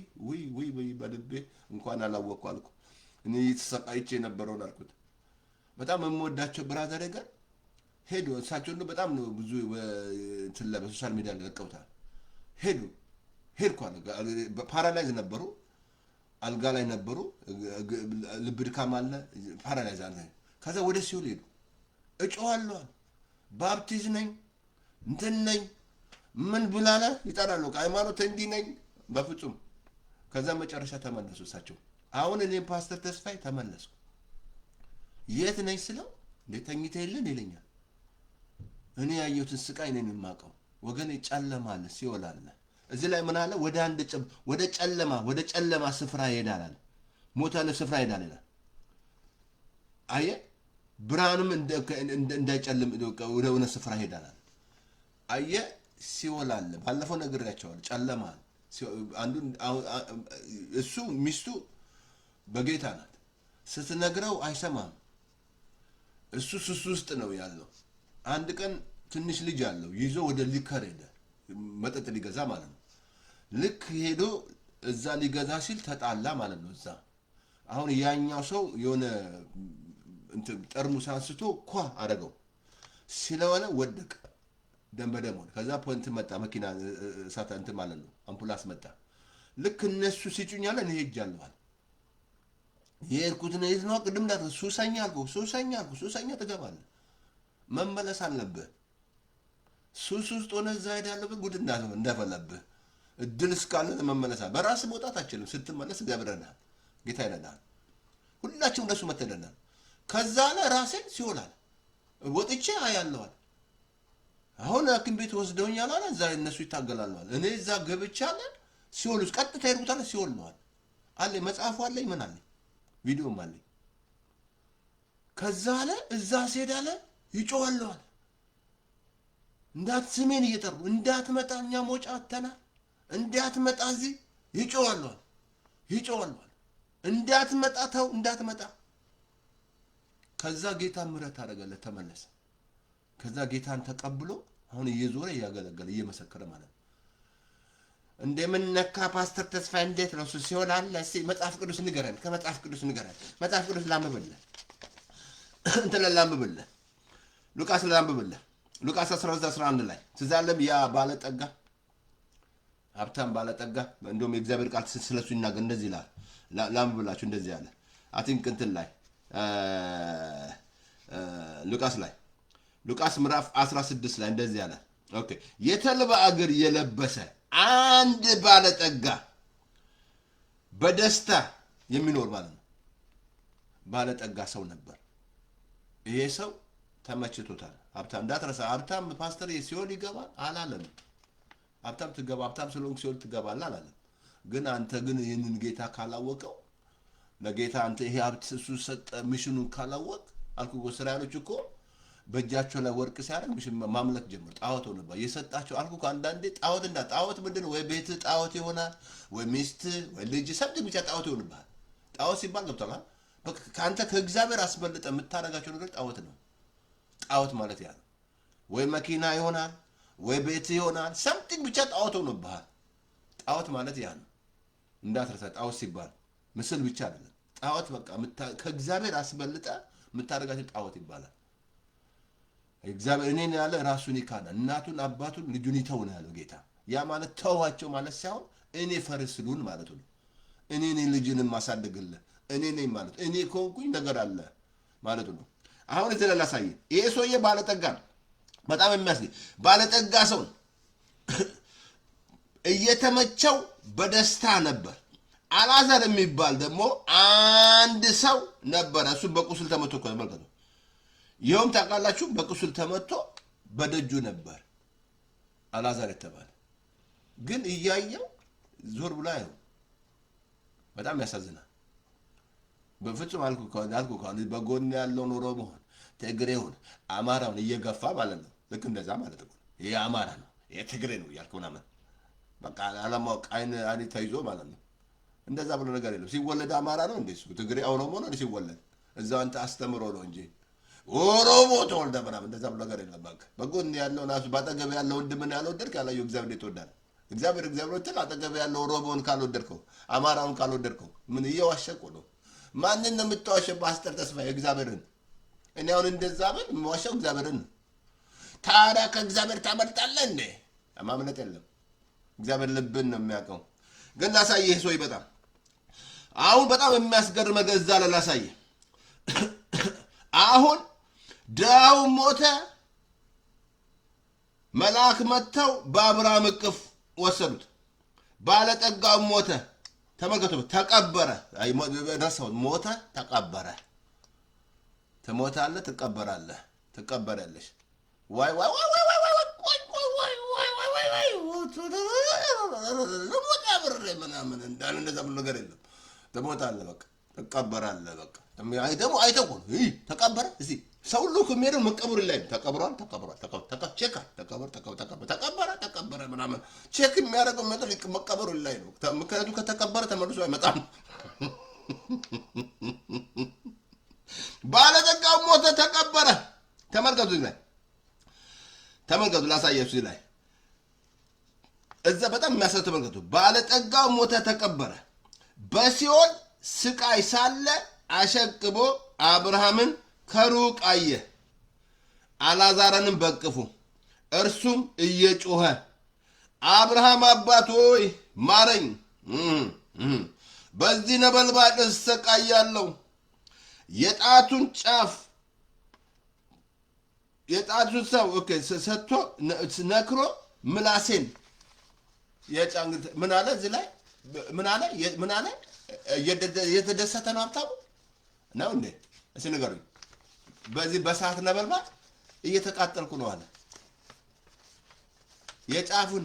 በልቤ እንኳን አላወቅኩ አልኩ። እኔ ተሰቃይቼ ነበረው አልኩት። በጣም የምወዳቸው ብራዘር ጋር ሄዱ። እሳቸው ነው በጣም ነው ብዙ እንትን ላይ በሶሻል ሚዲያ ለቀውታል። ሄድኩ አለ። ፓራላይዝ ነበሩ፣ አልጋ ላይ ነበሩ፣ ልብ ድካም አለ፣ ፓራላይዝ አለ። ከዛ ወደ ሲኦል ሄዱ። እጮሃለሁ ባፕቲስት ነኝ እንትን ነኝ ምን ብላለ ይጠራሉ። ሃይማኖት እንዲህ ነኝ በፍጹም። ከዛ መጨረሻ ተመለሱ። እሳቸው አሁን እኔም ፓስተር ተስፋዬ ተመለስኩ። የት ነኝ ስለው ተኝተህ የለን ይለኛል። እኔ ያየሁትን ስቃይ ነኝ የማውቀው ወገኔ። ጨለማ አለ፣ ሲኦል አለ። እዚህ ላይ ምን አለ? ወደ ጨለማ ስፍራ ይሄዳል አለ። ሞት ያለ ስፍራ ይሄዳል ይላል። አየህ፣ ብርሃንም እንዳይጨልም ወደ እውነት ስፍራ ይሄዳል አለ። አየህ፣ ሲኦል አለ። ባለፈው ነግሬያቸዋለሁ። ጨለማ አለ። እሱ ሚስቱ በጌታ ናት። ስትነግረው አይሰማም። እሱ ስሱ ውስጥ ነው ያለው። አንድ ቀን ትንሽ ልጅ አለው ይዞ ወደ ሊከር ሄደ፣ መጠጥ ሊገዛ ማለት ነው። ልክ ሄዶ እዛ ሊገዛ ሲል ተጣላ ማለት ነው። እዛ አሁን ያኛው ሰው የሆነ ጠርሙስ አንስቶ ኳ አደረገው። ስለሆነ ወደቀ፣ ደም በደም ሆነ። ከዛ ፖንት መጣ፣ መኪና እሳት እንትን ማለት ነው፣ አምፑላንስ መጣ። ልክ እነሱ ሲጩኛለ እኔ ሄጃለሁ አለ። የሄድኩት ነው የት ነው? ቅድም ዳት ሱሰኛ ትገባለህ፣ መመለስ አለብህ። ሱስ ውስጥ ሆነ እዛ ሄዳለብህ፣ ጉድ እንዳፈለብህ እድል እስካለ መመለስ አለ። በራስህ መውጣት አችልም። ስትመለስ ገብረናል፣ ጌታ ይረዳል። ሁላችንም እንደሱ መተደናል። ከዛ ላይ ራሴን ሲሆናል ወጥቼ አያለዋል። አሁን ሐኪም ቤት ወስደውኛል አለ። እዛ እነሱ ይታገላሉዋል። እኔ እዛ ገብቻለ ሲኦል ውስጥ ቀጥታ ይሩታል። ሲኦል ነው አለ። መጽሐፉ አለኝ፣ ምን አለኝ፣ ቪዲዮም አለኝ። ከዛ አለ እዛ ሲሄዳለ ይጮዋለዋል። ስሜን እየጠሩ እንዳትመጣ፣ እኛ ሞጫ አተናል፣ እንዳትመጣ እዚህ ይጮዋለዋል። እንዳትመጣ፣ ተው እንዳትመጣ። ከዛ ጌታ ምሕረት አደረገለት፣ ተመለሰ። ከዛ ጌታን ተቀብሎ አሁን እየዞረ እያገለገለ እየመሰከረ ማለት ነው። እንደምንነካ ፓስተር ተስፋዬ እንዴት ነው እሱ ሲሆን አለ። እስኪ መጽሐፍ ቅዱስ ንገረን፣ ከመጽሐፍ ቅዱስ ንገረን። መጽሐፍ ቅዱስ ላንብብልህ፣ ላንብብልህ፣ ሉቃስ ላንብብልህ። ሉቃስ 12:11 ላይ ትዛለም ያ ባለጠጋ ሀብታም ባለጠጋ እንደውም የእግዚአብሔር ቃል ስለሱ ይናገር እንደዚህ ይላል። ላንብብላችሁ እንደዚህ ያለ አቲንክ እንትን ላይ ሉቃስ ምዕራፍ 16 ላይ እንደዚህ ያለ ኦኬ። የተልባ እግር የለበሰ አንድ ባለጠጋ በደስታ የሚኖር ማለት ነው። ባለጠጋ ሰው ነበር። ይሄ ሰው ተመችቶታል። ሀብታም እንዳትረሳ፣ ሀብታም ፓስተር ሲኦል ይገባል አላለም። ሀብታም ስለሆንክ ሲኦል ትገባለህ አላለም። ግን አንተ ግን ይህንን ጌታ ካላወቀው ለጌታ አንተ ይሄ ሀብት እሱ ሰጠ ሚሽኑን ካላወቅ አልኩ። እስራኤሎች እኮ በእጃቸው ላይ ወርቅ ሲያደርግ ሚሽን ማምለክ ጀመሩ። ጣዖት ሆነባ የሰጣቸው አልኩ። አንዳንዴ ጣዖት ምንድን ወይ ቤት ጣዖት ይሆናል፣ ወይ ሚስት፣ ወይ ልጅ ሰብድ ብቻ ጣዖት ይሆንብሃል። ጣዖት ሲባል ገብቷል። ከአንተ ከእግዚአብሔር አስበልጠ የምታደርጋቸው ነገር ጣዖት ነው። ጣዖት ማለት ያ ነው። ወይ መኪና ይሆናል፣ ወይ ቤት ይሆናል፣ ሰምቲንግ ብቻ ጣዖት ሆኖብሃል። ጣዖት ማለት ያ ነው። እንዳትረሳ። ጣዖት ሲባል ምስል ብቻ አይደለም። ጣዖት በቃ ከእግዚአብሔር አስበልጠ የምታደርጋቸው ጣዖት ይባላል። እግዚአብሔር እኔን ያለ ራሱን ይካዳል፣ እናቱን አባቱን ልጁን ይተው ነው ያለው ጌታ። ያ ማለት ተዋቸው ማለት ሳይሆን እኔ ፈርስሉን ማለት ነው። እኔ ነኝ ልጅንም ማሳደግልህ እኔ ነኝ ማለት እኔ ኮንኩኝ ነገር አለ ማለት ነው። አሁን እዚህ ላይ ላሳይ። ይሄ ሰውዬ ባለጠጋ ነው። በጣም የሚያስገኝ ባለጠጋ ሰው ነው። እየተመቸው በደስታ ነበር። አልዓዛር የሚባል ደግሞ አንድ ሰው ነበረ። እሱ በቁስል ተመቶ እኮ ተመልከቱ። ይኸውም ታውቃላችሁ በቁስል ተመቶ በደጁ ነበር አልዓዛር የተባለ። ግን እያየው ዞር ብሎ አይው። በጣም ያሳዝናል። በፍጹም አልኩ በጎን ያለውን ኦሮሞውን፣ ትግሬውን፣ አማራውን እየገፋ ማለት ነው። ልክ እንደዛ ማለት ነው። ይሄ አማራ ነው፣ ይሄ ትግሬ ነው እያልከው ምናምን በቃ አለማወቅ አይን ተይዞ ማለት ነው። እንደዛ ብሎ ነገር የለም። ሲወለድ አማራ ነው እንዴ? እሱ ትግሬ ኦሮሞ ነው ሲወለድ። እዛው አንተ አስተምሮ ነው እንጂ ኦሮሞ ተወልደ ምናምን እንደዛ ብሎ ነገር የለም። በጎን ያለው ናሱ ባጠገብ ያለው ወንድምን ያልወደድክ ያላየው እግዚአብሔር እንዴት ይወዳል? እግዚአብሔር ትል አጠገብ ያለው ኦሮሞውን ካልወደድከው፣ አማራውን ካልወደድከው ምን እየዋሸቁ ነው? ማንን ነው የምትዋሸው? ፓስተር ተስፋዬ እግዚአብሔርን። እኔ አሁን እንደዛ ብል የምዋሸው እግዚአብሔርን። ታዲያ ከእግዚአብሔር ታመልጣለህ እንዴ? ማምለጥ የለም። እግዚአብሔር ልብን ነው የሚያውቀው። ግን ላሳየህ ሰው በጣም አሁን በጣም የሚያስገርም ገዛ ላሳየህ። አሁን ዳው ሞተ። መልአክ መጥተው በአብርሃም እቅፍ ወሰዱት። ባለጠጋው ሞተ። ተመልከቱ ተቀበረ ረሳው ሞተ ተቀበረ ትሞታለህ ትቀበራለህ ትቀበራለሽ ዋይ ዋይ ዋይ ዋይ ዋይ ሞታ ብሬ ምናምን እንዳለ እንደዛ ብሎ ነገር የለም ትሞታለህ በቃ ትቀበራለህ በቃ ደግሞ አይተቁም ተቀበረ እዚህ ሰው ሁሉ ከሚሄደው መቀበሩ ላይ ተቀብሯል ቼክ ተቀበረ ምናምን ቼክ የሚያደርገው መጠን መቀበሩ ላይ ነው ምክንያቱም ከተቀበረ ተመልሶ አይመጣም ባለጠጋው ሞተ ተቀበረ ተመልከቱ ላሳያችሁ ላይ እዛ በጣም የሚያሰው ተመልከቱ ባለጠጋው ሞተ ተቀበረ በሲኦል ስቃይ ሳለ አሸቅቦ አብርሃምን ከሩቅ አየ አልዓዛርንም በቅፉ እርሱም እየጮኸ አብርሃም አባት ሆይ ማረኝ በዚህ ነበልባል እሰቃያለሁ የጣቱን ሰው ሰጥቶ ነክሮ ምላሴን የጫንግት ምን አለ እዚህ ላይ ምን አለ የተደሰተ ነው ሀብታሙ ነው እንዴ እሺ ንገሩኝ በዚህ በሰዓት ነበልባል እየተቃጠልኩ ነው አለ የጫፉን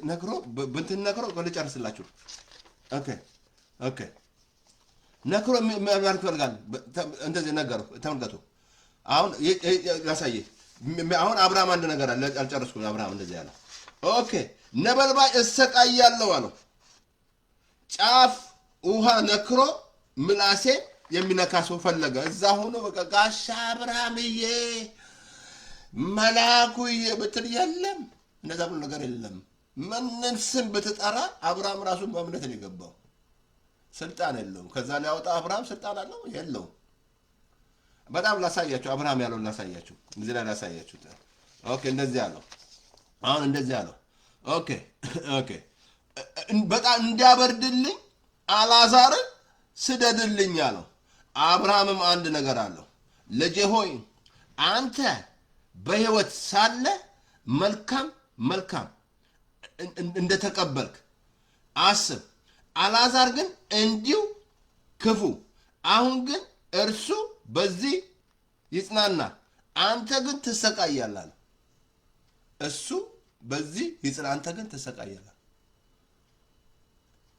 ነክሮ ብንትን ነክሮ ልጨርስላችሁ ኦኬ ነክሮ ማለት ይፈልጋል እንደዚህ ነገሩ ተመልከቱ አሁን ያሳየ አሁን አብርሃም አንድ ነገር አለ አልጨረስኩም አብርሃም እንደዚህ ያለው ኦኬ ነበልባል እሰቃያለሁ አለው ጫፍ ውሃ ነክሮ ምላሴ የሚነካ ሰው ፈለገ እዛ ሆኖ በቃ ጋሻ አብርሃምዬ መላኩዬ ብትል የለም እንደዛ ብሎ ነገር የለም ምንን ስም ብትጠራ አብርሃም ራሱ በእምነት ነው የገባው ስልጣን የለውም ከዛ ላይ ያወጣ አብርሃም ስልጣን አለው የለውም በጣም ላሳያችሁ አብርሃም ያለው ላሳያችሁ እዚህ ላይ ላሳያችሁ ኦኬ እንደዚህ ያለው አሁን እንደዚህ ያለው ኦኬ በጣም እንዲያበርድልኝ አልዓዛርን ስደድልኝ አለው አብርሃምም አንድ ነገር አለው ልጄ ሆይ አንተ በሕይወት ሳለ መልካም እንደተቀበልክ አስብ አልዓዛር ግን እንዲሁ ክፉ አሁን ግን እርሱ በዚህ ይጽናናል አንተ ግን ትሰቃያለህ እሱ በዚህ ይጽናና አንተ ግን ትሰቃያለህ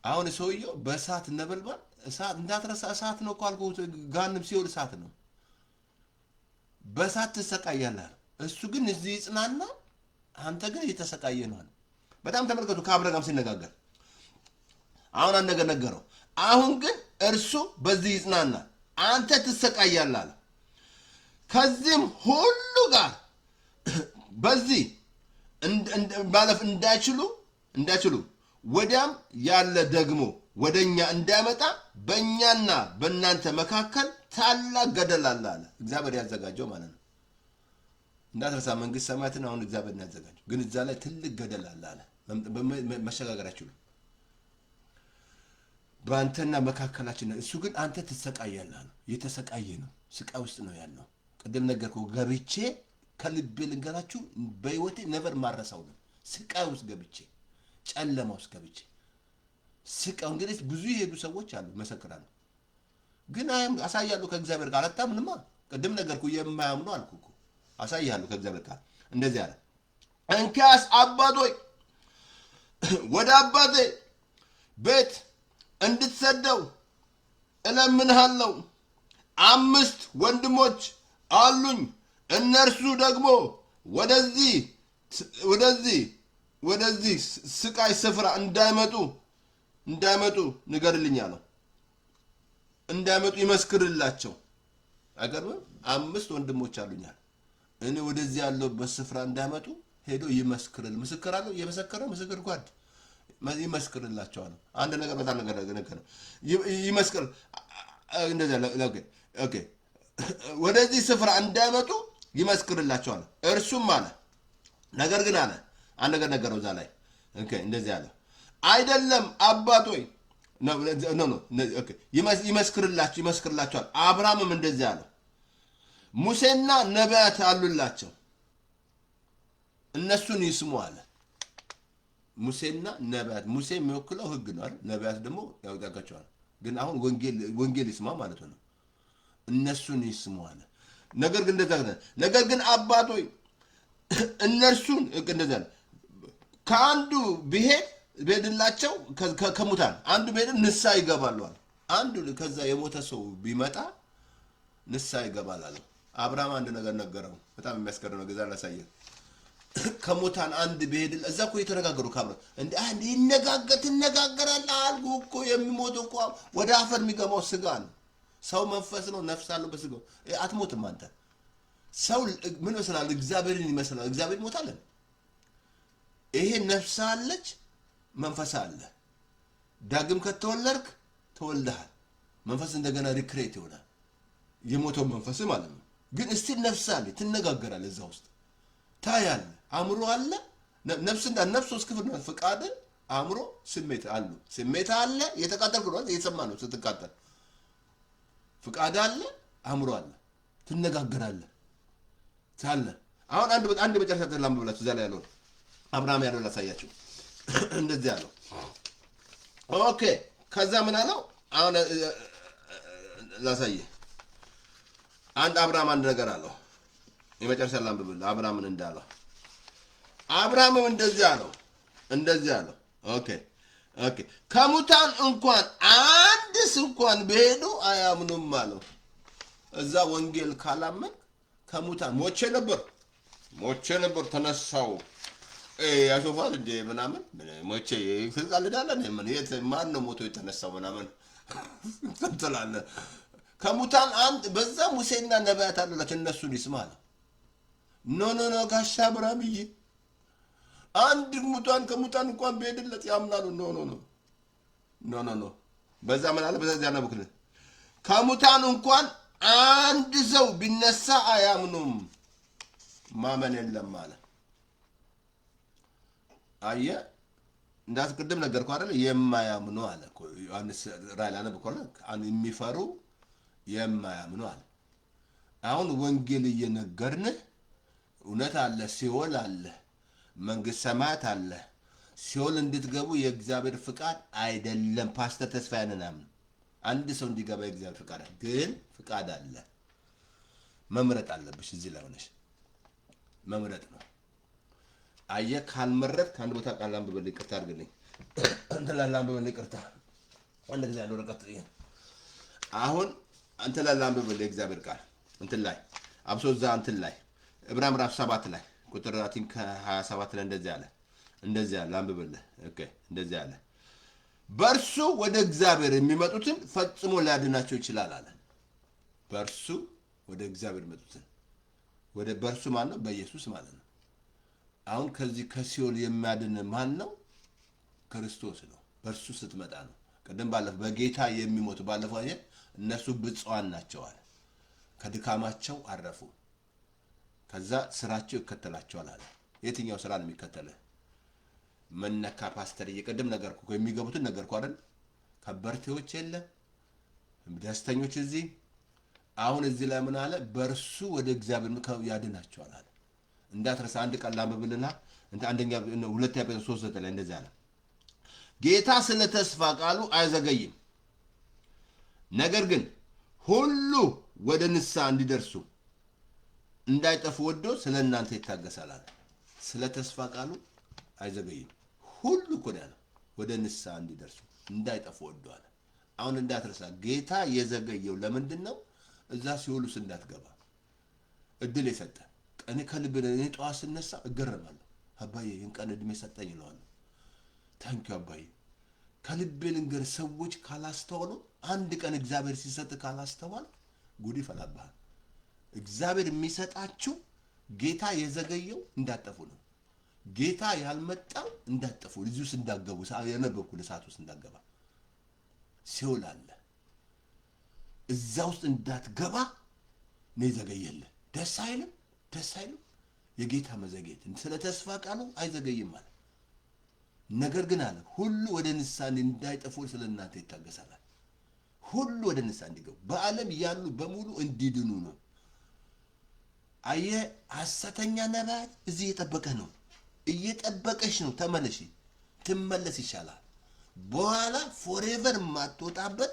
አሁን ሰውየው በእሳት ነበልባል እሳት እንዳትረሳ እሳት ነው ቃልኩ ጋንም ሲኦል እሳት ነው በእሳት ትሰቃያለህ እሱ ግን እዚህ ይጽናና አንተ ግን እየተሰቃየ ነው በጣም ተመልከቱ ከአብርሃም ሲነጋገር አሁን አንድ ነገር ነገረው አሁን ግን እርሱ በዚህ ይጽናና አንተ ትሰቃያለህ አለ ከዚህም ሁሉ ጋር በዚህ ባለፍ እንዳይችሉ ወዲያም ያለ ደግሞ ወደኛ እንዳይመጣ በእኛና በእናንተ መካከል ታላቅ ገደል አለ እግዚአብሔር ያዘጋጀው ማለት ነው እንዳትረሳ መንግስት ሰማያትን አሁን እግዚአብሔር ያዘጋጀው ግን እዛ ላይ ትልቅ ገደል አለ መሸጋገር አይችሉም በአንተና መካከላችን እሱ ግን አንተ ትሰቃያለህ የተሰቃየ ነው ስቃይ ውስጥ ነው ያለው ቅድም ነገርኩ ገብቼ ከልቤ ልንገራችሁ በህይወቴ ነበር ማረሳው ነው ስቃይ ውስጥ ገብቼ ጨለማ ውስጥ ገብቼ ስቃው እንግዲህ ብዙ የሄዱ ሰዎች አሉ መሰክራሉ ግን አሳያለሁ ከእግዚአብሔር ጋር አታምንማ ቅድም ነገርኩ የማያምኑ አልኩ አሳያለሁ ከእግዚአብሔር ጋር እንደዚህ አለ እንኪያስ አባቶይ ወደ አባቴ ቤት እንድትሰደው እለምንሃለሁ 5 ወንድሞች አሉኝ እነርሱ ደግሞ ወደዚህ ስቃይ ስፍራ እንዳይመጡ ንገርልኝ አለው እንዳይመጡ ይመስክርላቸው አይገርምም 5 ወንድሞች አሉኛል እኔ ወደዚህ ያለውበት ስፍራ እንዳይመጡ ሄዶ ይመስክርል ምስክራለሁ የመሰከረ ምስክር ጓድ ይመስክርላቸዋል አንድ ነገር በጣም ነገር ነው ይመስክር እንደዛ ኦኬ ወደዚህ ስፍራ እንዳይመጡ ይመስክርላቸዋል እርሱም አለ ነገር ግን አለ አንድ ነገር ነገረው እዛ ላይ ኦኬ እንደዚህ አለ አይደለም አባቶይ ኖ ኦኬ ይመስክርላቸዋል አብርሃምም እንደዚህ አለ ሙሴና ነቢያት አሉላቸው እነሱን ይስሙ አለ ሙሴና ነቢያት ሙሴ የሚወክለው ህግ ነው አይደል? ነቢያት ደግሞ ያውጣጋቸዋል። ግን አሁን ወንጌል ይስማ ማለት ነው። እነሱን ይስሙ አለ። ነገር ግን አባቶይ እነርሱን እንደዛ ከአንዱ ብሄድላቸው ከሙታን አንዱ ብሄድ ንስሐ ይገባሉ አለ። አንዱ ከዛ የሞተ ሰው ቢመጣ ንስሐ ይገባል አለ። አብርሃም አንድ ነገር ነገረው። በጣም የሚያስገርም ነገር ዛሬ ላሳየህ። ከሙታን አንድ ብሄድ እዛ እኮ የተነጋገሩ ካብረ እንዴ ትነጋገራለህ አልኩህ እኮ። የሚሞተው እኮ ወደ አፈር የሚገባው ስጋ ነው። ሰው መንፈስ ነው፣ ነፍስ አለው በስጋው። አትሞትም አንተ። ሰው ምን ይመስላል? እግዚአብሔርን ይመስላል። እግዚአብሔር ይሞታል። ይሄ ነፍስ አለች፣ መንፈስ አለ። ዳግም ከተወለድክ ተወልደሃል። መንፈስ እንደገና ሪክሬት ይሆናል። የሞተው መንፈስ ማለት ነው። ግን እስቲ ነፍስ አለ፣ ትነጋገራለህ። እዛ ውስጥ ታያለህ። አእምሮ አለ። ነፍስ ሶስት ክፍል ነው። ፍቃድ፣ አእምሮ፣ ስሜት አሉ። ስሜት አለ። የተቃጠልክ ነው፣ የተሰማ ነው ስትቃጠል። ፍቃድ አለ፣ አእምሮ አለ። ትነጋገራለህ ታለ። አሁን አንድ መጨረሻ ተላምብ ብላችሁ እዛ ላይ ያለው አብርሃም ያለው ላሳያችሁ። እንደዚህ ያለው ኦኬ። ከዛ ምን አለው? አሁን ላሳየህ። አብርሃም አንድ ነገር አለው። የመጨረሻ ላምብ አብርሃምን እንዳለው አብርሃምም እንደዚህ አለው። ኦኬ ከሙታን እንኳን አንድስ እንኳን ቢሄዱ አያምኑም አለው። እዛ ወንጌል ካላመን ከሙታን ሞቼ ነበር ተነሳው ያሾፋል እንደ ምናምን ሞቼ ትቃልዳለህ። ማን ነው ሞቶ የተነሳው ምናምን ትላለህ። ከሙታን አንድ በዛ ሙሴና ነቢያት አሉላቸው፣ እነሱን ይስማ አለው። ኖ ጋሻ አብርሃምዬ አንድ ከሙታን እንኳን ቢሄድለት ያምናሉ። ኖ በዛ ምን አለ? በዛ ያነበክል ከሙታን እንኳን አንድ ሰው ቢነሳ አያምኑም፣ ማመን የለም አለ። አየህ፣ እንዳስቀድም ነገርኩህ አይደል? የማያምኑ አለ ዮሐንስ ራእይ ላይ አነበብኩህ። የሚፈሩ የማያምኑ አለ። አሁን ወንጌል እየነገርንህ እውነት አለ፣ ሲኦል አለ፣ መንግስት ሰማያት አለ። ሲኦል እንድትገቡ የእግዚአብሔር ፍቃድ አይደለም። ፓስተር ተስፋዬን አምነው አንድ ሰው እንዲገባ የእግዚአብሔር ፍቃድ ግን ፍቃድ አለ። መምረጥ አለብሽ። እዚህ ላይ ሆነሽ መምረጥ ነው። አየህ፣ ካልመረጥ ከአንድ ቦታ ቃል አንብበልኝ፣ ይቅርታ አድርግልኝ። አንተ ላይ አንብበልኝ፣ ይቅርታ አንድ ጊዜ ያለው ረቀት አሁን አንተ ላይ አንብበልኝ የእግዚአብሔር ቃል እንትን ላይ አብሶ እዛ እንትን ላይ ዕብራውያን ምዕራፍ 7 ላይ ቁጥር 27 ላይ እንደዚህ አለ አንብበልኝ። ኦኬ፣ እንደዚህ አለ በእርሱ ወደ እግዚአብሔር የሚመጡትን ፈጽሞ ሊያድናቸው ይችላል አለ። በእርሱ ወደ እግዚአብሔር የሚመጡትን በእርሱ ማን ነው? በኢየሱስ ማለት ነው። አሁን ከዚህ ከሲኦል የሚያድን ማን ነው? ክርስቶስ ነው። በእርሱ ስትመጣ ነው። ቀደም ባለፈው በጌታ የሚሞቱ ባለፈው አየህ፣ እነሱ ብፁዓን ናቸው አለ። ከድካማቸው አረፉ፣ ከዛ ስራቸው ይከተላቸዋል አለ። የትኛው ስራ ነው የሚከተልህ? መነካ ፓስተር እየቀደም ነገርኩ፣ የሚገቡትን ነገርኩ አይደል? ከበርቴዎች የለም ደስተኞች እዚህ። አሁን እዚህ ላይ ምን አለ? በእርሱ ወደ እግዚአብሔር ያድናቸዋል አለ። እንዳትረሳ። አንድ ቃል ላንብብልና አንደኛ ሁለተኛ ጴጥሮስ 3:9 ላይ እንደዚህ አለ። ጌታ ስለ ተስፋ ቃሉ አይዘገይም፣ ነገር ግን ሁሉ ወደ ንስሐ እንዲደርሱ እንዳይጠፉ ወዶ ስለ እናንተ ይታገሳል አለ። ስለ ተስፋ ቃሉ አይዘገይም፣ ሁሉ እኮ ነው ወደ ንስሐ እንዲደርሱ እንዳይጠፉ ወዶ አለ። አሁን እንዳትረሳ። ጌታ የዘገየው ለምንድን ነው? እዛ ሲኦል ውስጥ እንዳትገባ እድል የሰጠ እኔ ከልብ እኔ ጠዋት ስነሳ እገረማለሁ። አባዬ ይህን ቀን እድሜ ሰጠኝ እለዋለሁ። ታንኪ አባዬ። ከልቤ ልንገር፣ ሰዎች ካላስተዋሉ አንድ ቀን እግዚአብሔር ሲሰጥ ካላስተዋል ጉድ ይፈላብሃል። እግዚአብሔር የሚሰጣችሁ ጌታ የዘገየው እንዳጠፉ ነው። ጌታ ያልመጣው እንዳጠፉ እዚህ ውስጥ እንዳገቡ የነበርኩ ለሰዓት ውስጥ እንዳገባ ሲኦል አለ። እዛ ውስጥ እንዳትገባ ነው የዘገየልህ። ደስ አይልም? የጌታ መዘግየት ስለ ተስፋ ቃሉ አይዘገይም ማለት ነገር ግን አለ ሁሉ ወደ ንስሐ እንዳይጠፉ ስለ እናንተ ይታገሳል። ሁሉ ወደ ንስሐ እንዲገቡ በዓለም ያሉ በሙሉ እንዲድኑ ነው። አየህ፣ ሐሰተኛ ነቢያት እዚህ እየጠበቀህ ነው፣ እየጠበቀሽ ነው። ተመለሺ። ብትመለስ ይሻላል። በኋላ ፎሬቨር ማትወጣበት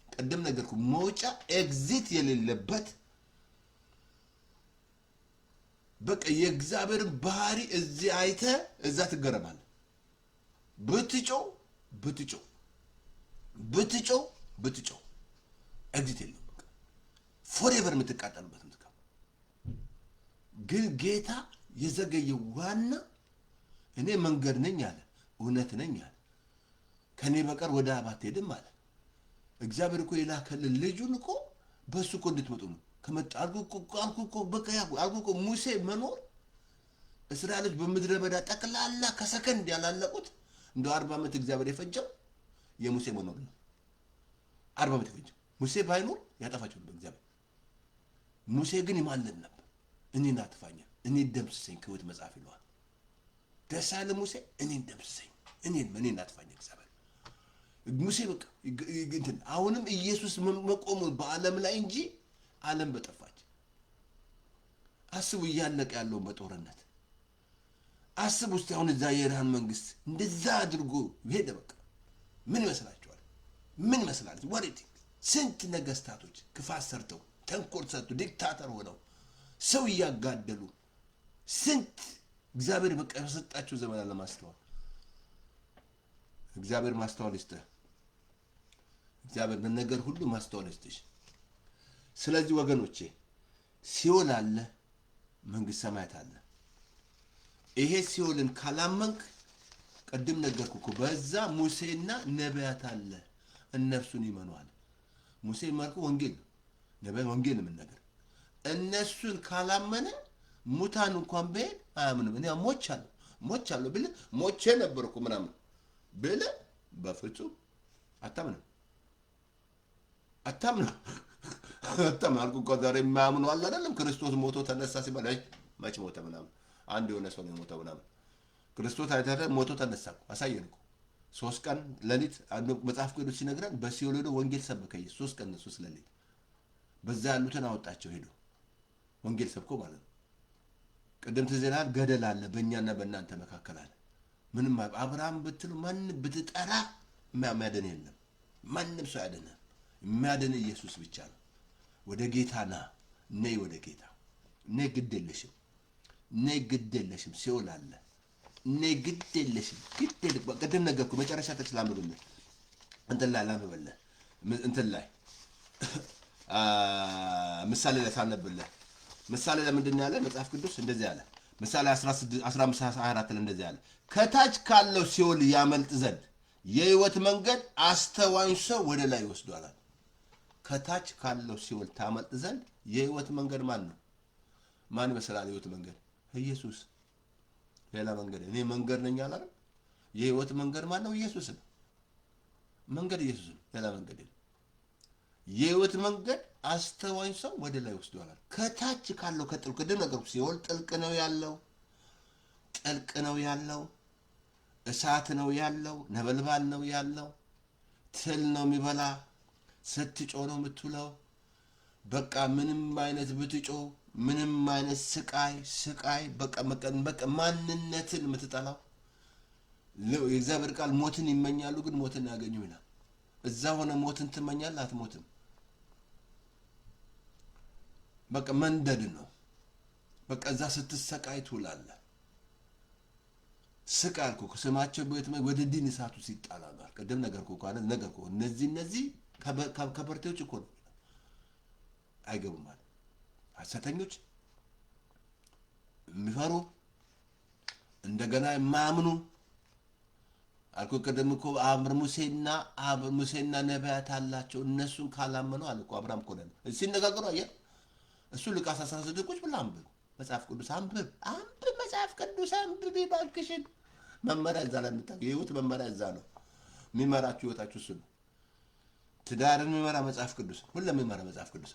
ቀደም ነገርኩ መውጫ ኤግዚት የሌለበት በቃ የእግዚአብሔር ባህሪ እዚህ አይተ እዛ ትገረማለህ። ብትጮው ኤግዚት የለም። በቃ ፎሬቨር የምትቃጠልበት ምትካው። ግን ጌታ የዘገየው ዋና እኔ መንገድ ነኝ አለ፣ እውነት ነኝ አለ፣ ከኔ በቀር ወደ አብ አትሄድም አለ። እግዚአብሔር እኮ የላከልን ልጁን እኮ በሱ እኮ እንድትመጡ ነው። ከመጣ አልኩ እኮ በቃ አልኩ እኮ ሙሴ መኖር እስራኤሎች በምድረ በዳ ጠቅላላ ከሰከንድ ያላለቁት እንደ 40 ዓመት እግዚአብሔር የፈጀው የሙሴ መኖር ነው። 40 ዓመት የፈጀው ሙሴ ባይኖር ያጠፋቸው ነበር እግዚአብሔር። ሙሴ ግን ይማልድ ነበር፣ እኔን አጥፋኝ፣ እኔን ደምስሰኝ ከሕይወት መጽሐፍ ይለዋል። ደስ አለ ሙሴ፣ እኔን ደምስሰኝ፣ እኔን አጥፋኝ እግዚአብሔር። ሙሴ በቃ እንትን አሁንም ኢየሱስ መቆሙ በዓለም ላይ እንጂ ዓለም በጠፋች። አስቡ እያለቀ ያለውን በጦርነት አስቡ ውስጥ አሁን እዛ የኢራን መንግስት እንደዛ አድርጎ ሄደ። በቃ ምን ይመስላችኋል? ምን ይመስላል? ወሬት ስንት ነገስታቶች ክፋት ሰርተው ተንኮል ሰርተው ዲክታተር ሆነው ሰው እያጋደሉ ስንት እግዚአብሔር በቃ የሰጣቸው ዘመን ለማስተዋል እግዚአብሔር ማስተዋል ይስጥህ። እግዚአብሔር በነገር ሁሉ ማስተዋል ይስጥሽ። ስለዚህ ወገኖቼ ሲኦል አለ፣ መንግስት ሰማያት አለ። ይሄ ሲኦልን ካላመንክ ቅድም ነገርኩ እኮ በዛ ሙሴና ነቢያት አለ፣ እነርሱን ይመኗል። ሙሴ ማርኩ ወንጌል ነቢያት ወንጌል ምን ነገር እነሱን ካላመነ ሙታን እንኳን በሄድ አያምንም። እኔ ሞቻለሁ ብለህ ሞቼ ነበርኩ ምናምን ብለህ በፍጹም አታምንም። አልኩ እኮ ዛሬ የማያምኑ አለ አይደለም። ክርስቶስ ሞቶ ተነሳ ሲባል መች ሞተ ምናምን አንድ የሆነ ሰው ነው ሞተው ምናምን። ክርስቶስ አይተህ ሞቶ ተነሳ አሳየን እኮ 3 ቀን ሌሊት አንዱ መጽሐፍ ቅዱስ ሲነግረን በሲኦል ሄዶ ወንጌል ሰበከ። 3 ቀን 3 ሌሊት በዛ ያሉትን አወጣቸው ሄዶ ወንጌል ሰብኮ ማለት ነው። ቅድም ትዝ ይልሃል ገደል አለ በእኛና በእናንተ መካከል አለ። ምንም አብርሃም ብትሉ ማንም ብትጠራ የሚያድን የለም። ማንም ሰው ያድነህ የሚያድን ኢየሱስ ብቻ ነው። ወደ ጌታ ና ነይ፣ ወደ ጌታ ነይ፣ ግድ የለሽም ሲኦል አለ። ነይ ግድ የለሽም ቅድም ነገርኩ። መጨረሻ ጥቅስ ላንብብልህ እንትን ላይ ላንብብልህ እንትን ላይ ምሳሌ ላይ ሳነብልህ ምሳሌ ለምንድን ነው ያለ መጽሐፍ ቅዱስ እንደዚህ ያለ ምሳሌ 15:24 ላይ እንደዚህ ያለ ከታች ካለው ሲኦል ያመልጥ ዘንድ የሕይወት መንገድ አስተዋይ ሰው ወደ ላይ ይወስዷል። ከታች ካለው ሲኦል ታመልጥ ዘንድ የሕይወት መንገድ ማን ነው? ማን ይመስላል? የሕይወት መንገድ ኢየሱስ። ሌላ መንገድ እኔ መንገድ ነኝ አላለም። የሕይወት መንገድ ማን ነው? ኢየሱስ ነው። መንገድ ኢየሱስ ነው። ሌላ መንገድ የለም። የሕይወት መንገድ አስተዋይ ሰው ወደ ላይ ይወስዷል። ከታች ካለው ከጥልቅ ቅድም ነገርኩ። ሲኦል ጥልቅ ነው ያለው እሳት ነው ያለው፣ ነበልባል ነው ያለው፣ ትል ነው የሚበላ፣ ስትጮ ነው የምትውለው። በቃ ምንም አይነት ብትጮ ምንም አይነት ስቃይ በቃ ማንነትን የምትጠላው የእግዚአብሔር ቃል ሞትን ይመኛሉ ግን ሞትን ያገኙ ይላል። እዛ ሆነ ሞትን ትመኛለህ አትሞትም። በቃ መንደድ ነው። በቃ እዛ ስትሰቃይ ትውላለህ። ስቃልኩ ስማቸው ወደ ዲን እሳቱ ሲጣላሉ ቀደም ነገርኩ እነዚህ ከበርቴዎች እኮ ነው አይገቡም ማለት ሐሰተኞች የሚፈሩ እንደገና የማያምኑ አልኩ። ቀደም እኮ ሙሴና ነቢያት አላቸው። እነሱን ካላመኑ አለ እኮ አብርሃም እኮ ነው ሲነጋገሩ አየህ። እሱ ሉቃስ 16 ቁጭ ብለህ አንብብ መጽሐፍ ቅዱስ አንብብ መጽሐፍ ቅዱስ አንብብ ይባልክሽን። መመሪያ እዛ ላይ የምታገኘው የሕይወት መመሪያ እዛ ነው የሚመራችሁ። ሕይወታችሁ እሱ ነው። ትዳርን የሚመራ መጽሐፍ ቅዱስ ሁሉም የሚመራ መጽሐፍ ቅዱስ።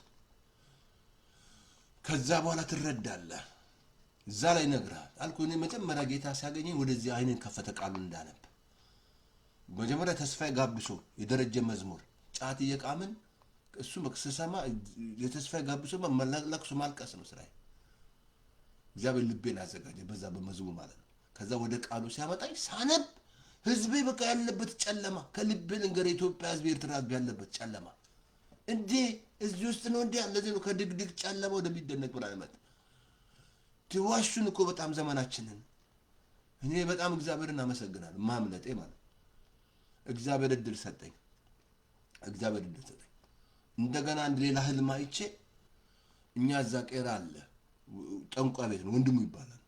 ከዛ በኋላ ትረዳለህ። እዛ ላይ ይነግርሃል አልኩ። እኔ መጀመሪያ ጌታ ሲያገኘኝ ወደዚህ አይንን ከፈተ ቃሉን እንዳነብ። መጀመሪያ ተስፋዬ ጋብሶ የደረጀ መዝሙር ጫት እየቃምን እሱ ስሰማ የተስፋዬ ጋብሶ ለቅሶ ማልቀስ ነው ስራዬ። እግዚአብሔር ልቤን አዘጋጀ በዛ በመዝሙር ማለት ነው። ከዛ ወደ ቃሉ ሲያመጣኝ ሳነብ ህዝቤ በቃ ያለበት ጨለማ ከልብ ልንገር ኢትዮጵያ ህዝብ ኤርትራ ህዝብ ያለበት ጨለማ እንዴ እዚህ ውስጥ ነው እንዴ እንደዚህ ነው ከድግድግ ጨለማ ወደሚደነቅ ብርሃን መጣ ትዋሹን እኮ በጣም ዘመናችንን እኔ በጣም እግዚአብሔርን አመሰግናለሁ ማምለጤ ማለት እግዚአብሔር እድል ሰጠኝ እንደገና አንድ ሌላ ህልም አይቼ እኛ እዛ ቄራ አለ ጠንቋይ ቤት ነው ወንድሙ ይባላል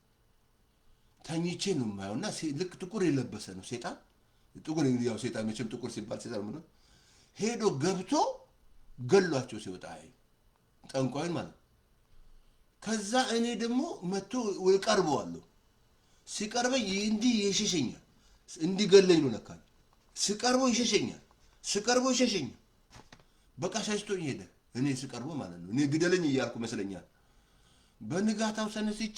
ተኝቼ ነው ማየውና ልክ ጥቁር የለበሰ ነው ሴጣን ጥቁር ያው ሴጣን መቼም ጥቁር ሲባል ሴጣን ምን ሄዶ ገብቶ ገሏቸው ሲወጣ አይ ጠንቋይን ማለት ከዛ እኔ ደግሞ መጥቶ ወልቀርበዋለሁ ሲቀርበኝ እንዲህ ይሸሸኛል እንዲገለኝ ነው ለካ ሲቀርበው ይሸሸኛል በቃ ሸሽቶኝ ሄደ እኔ ሲቀርበው ማለት ነው እኔ ግደለኝ እያልኩ መስለኛል በንጋታው ሰነስቼ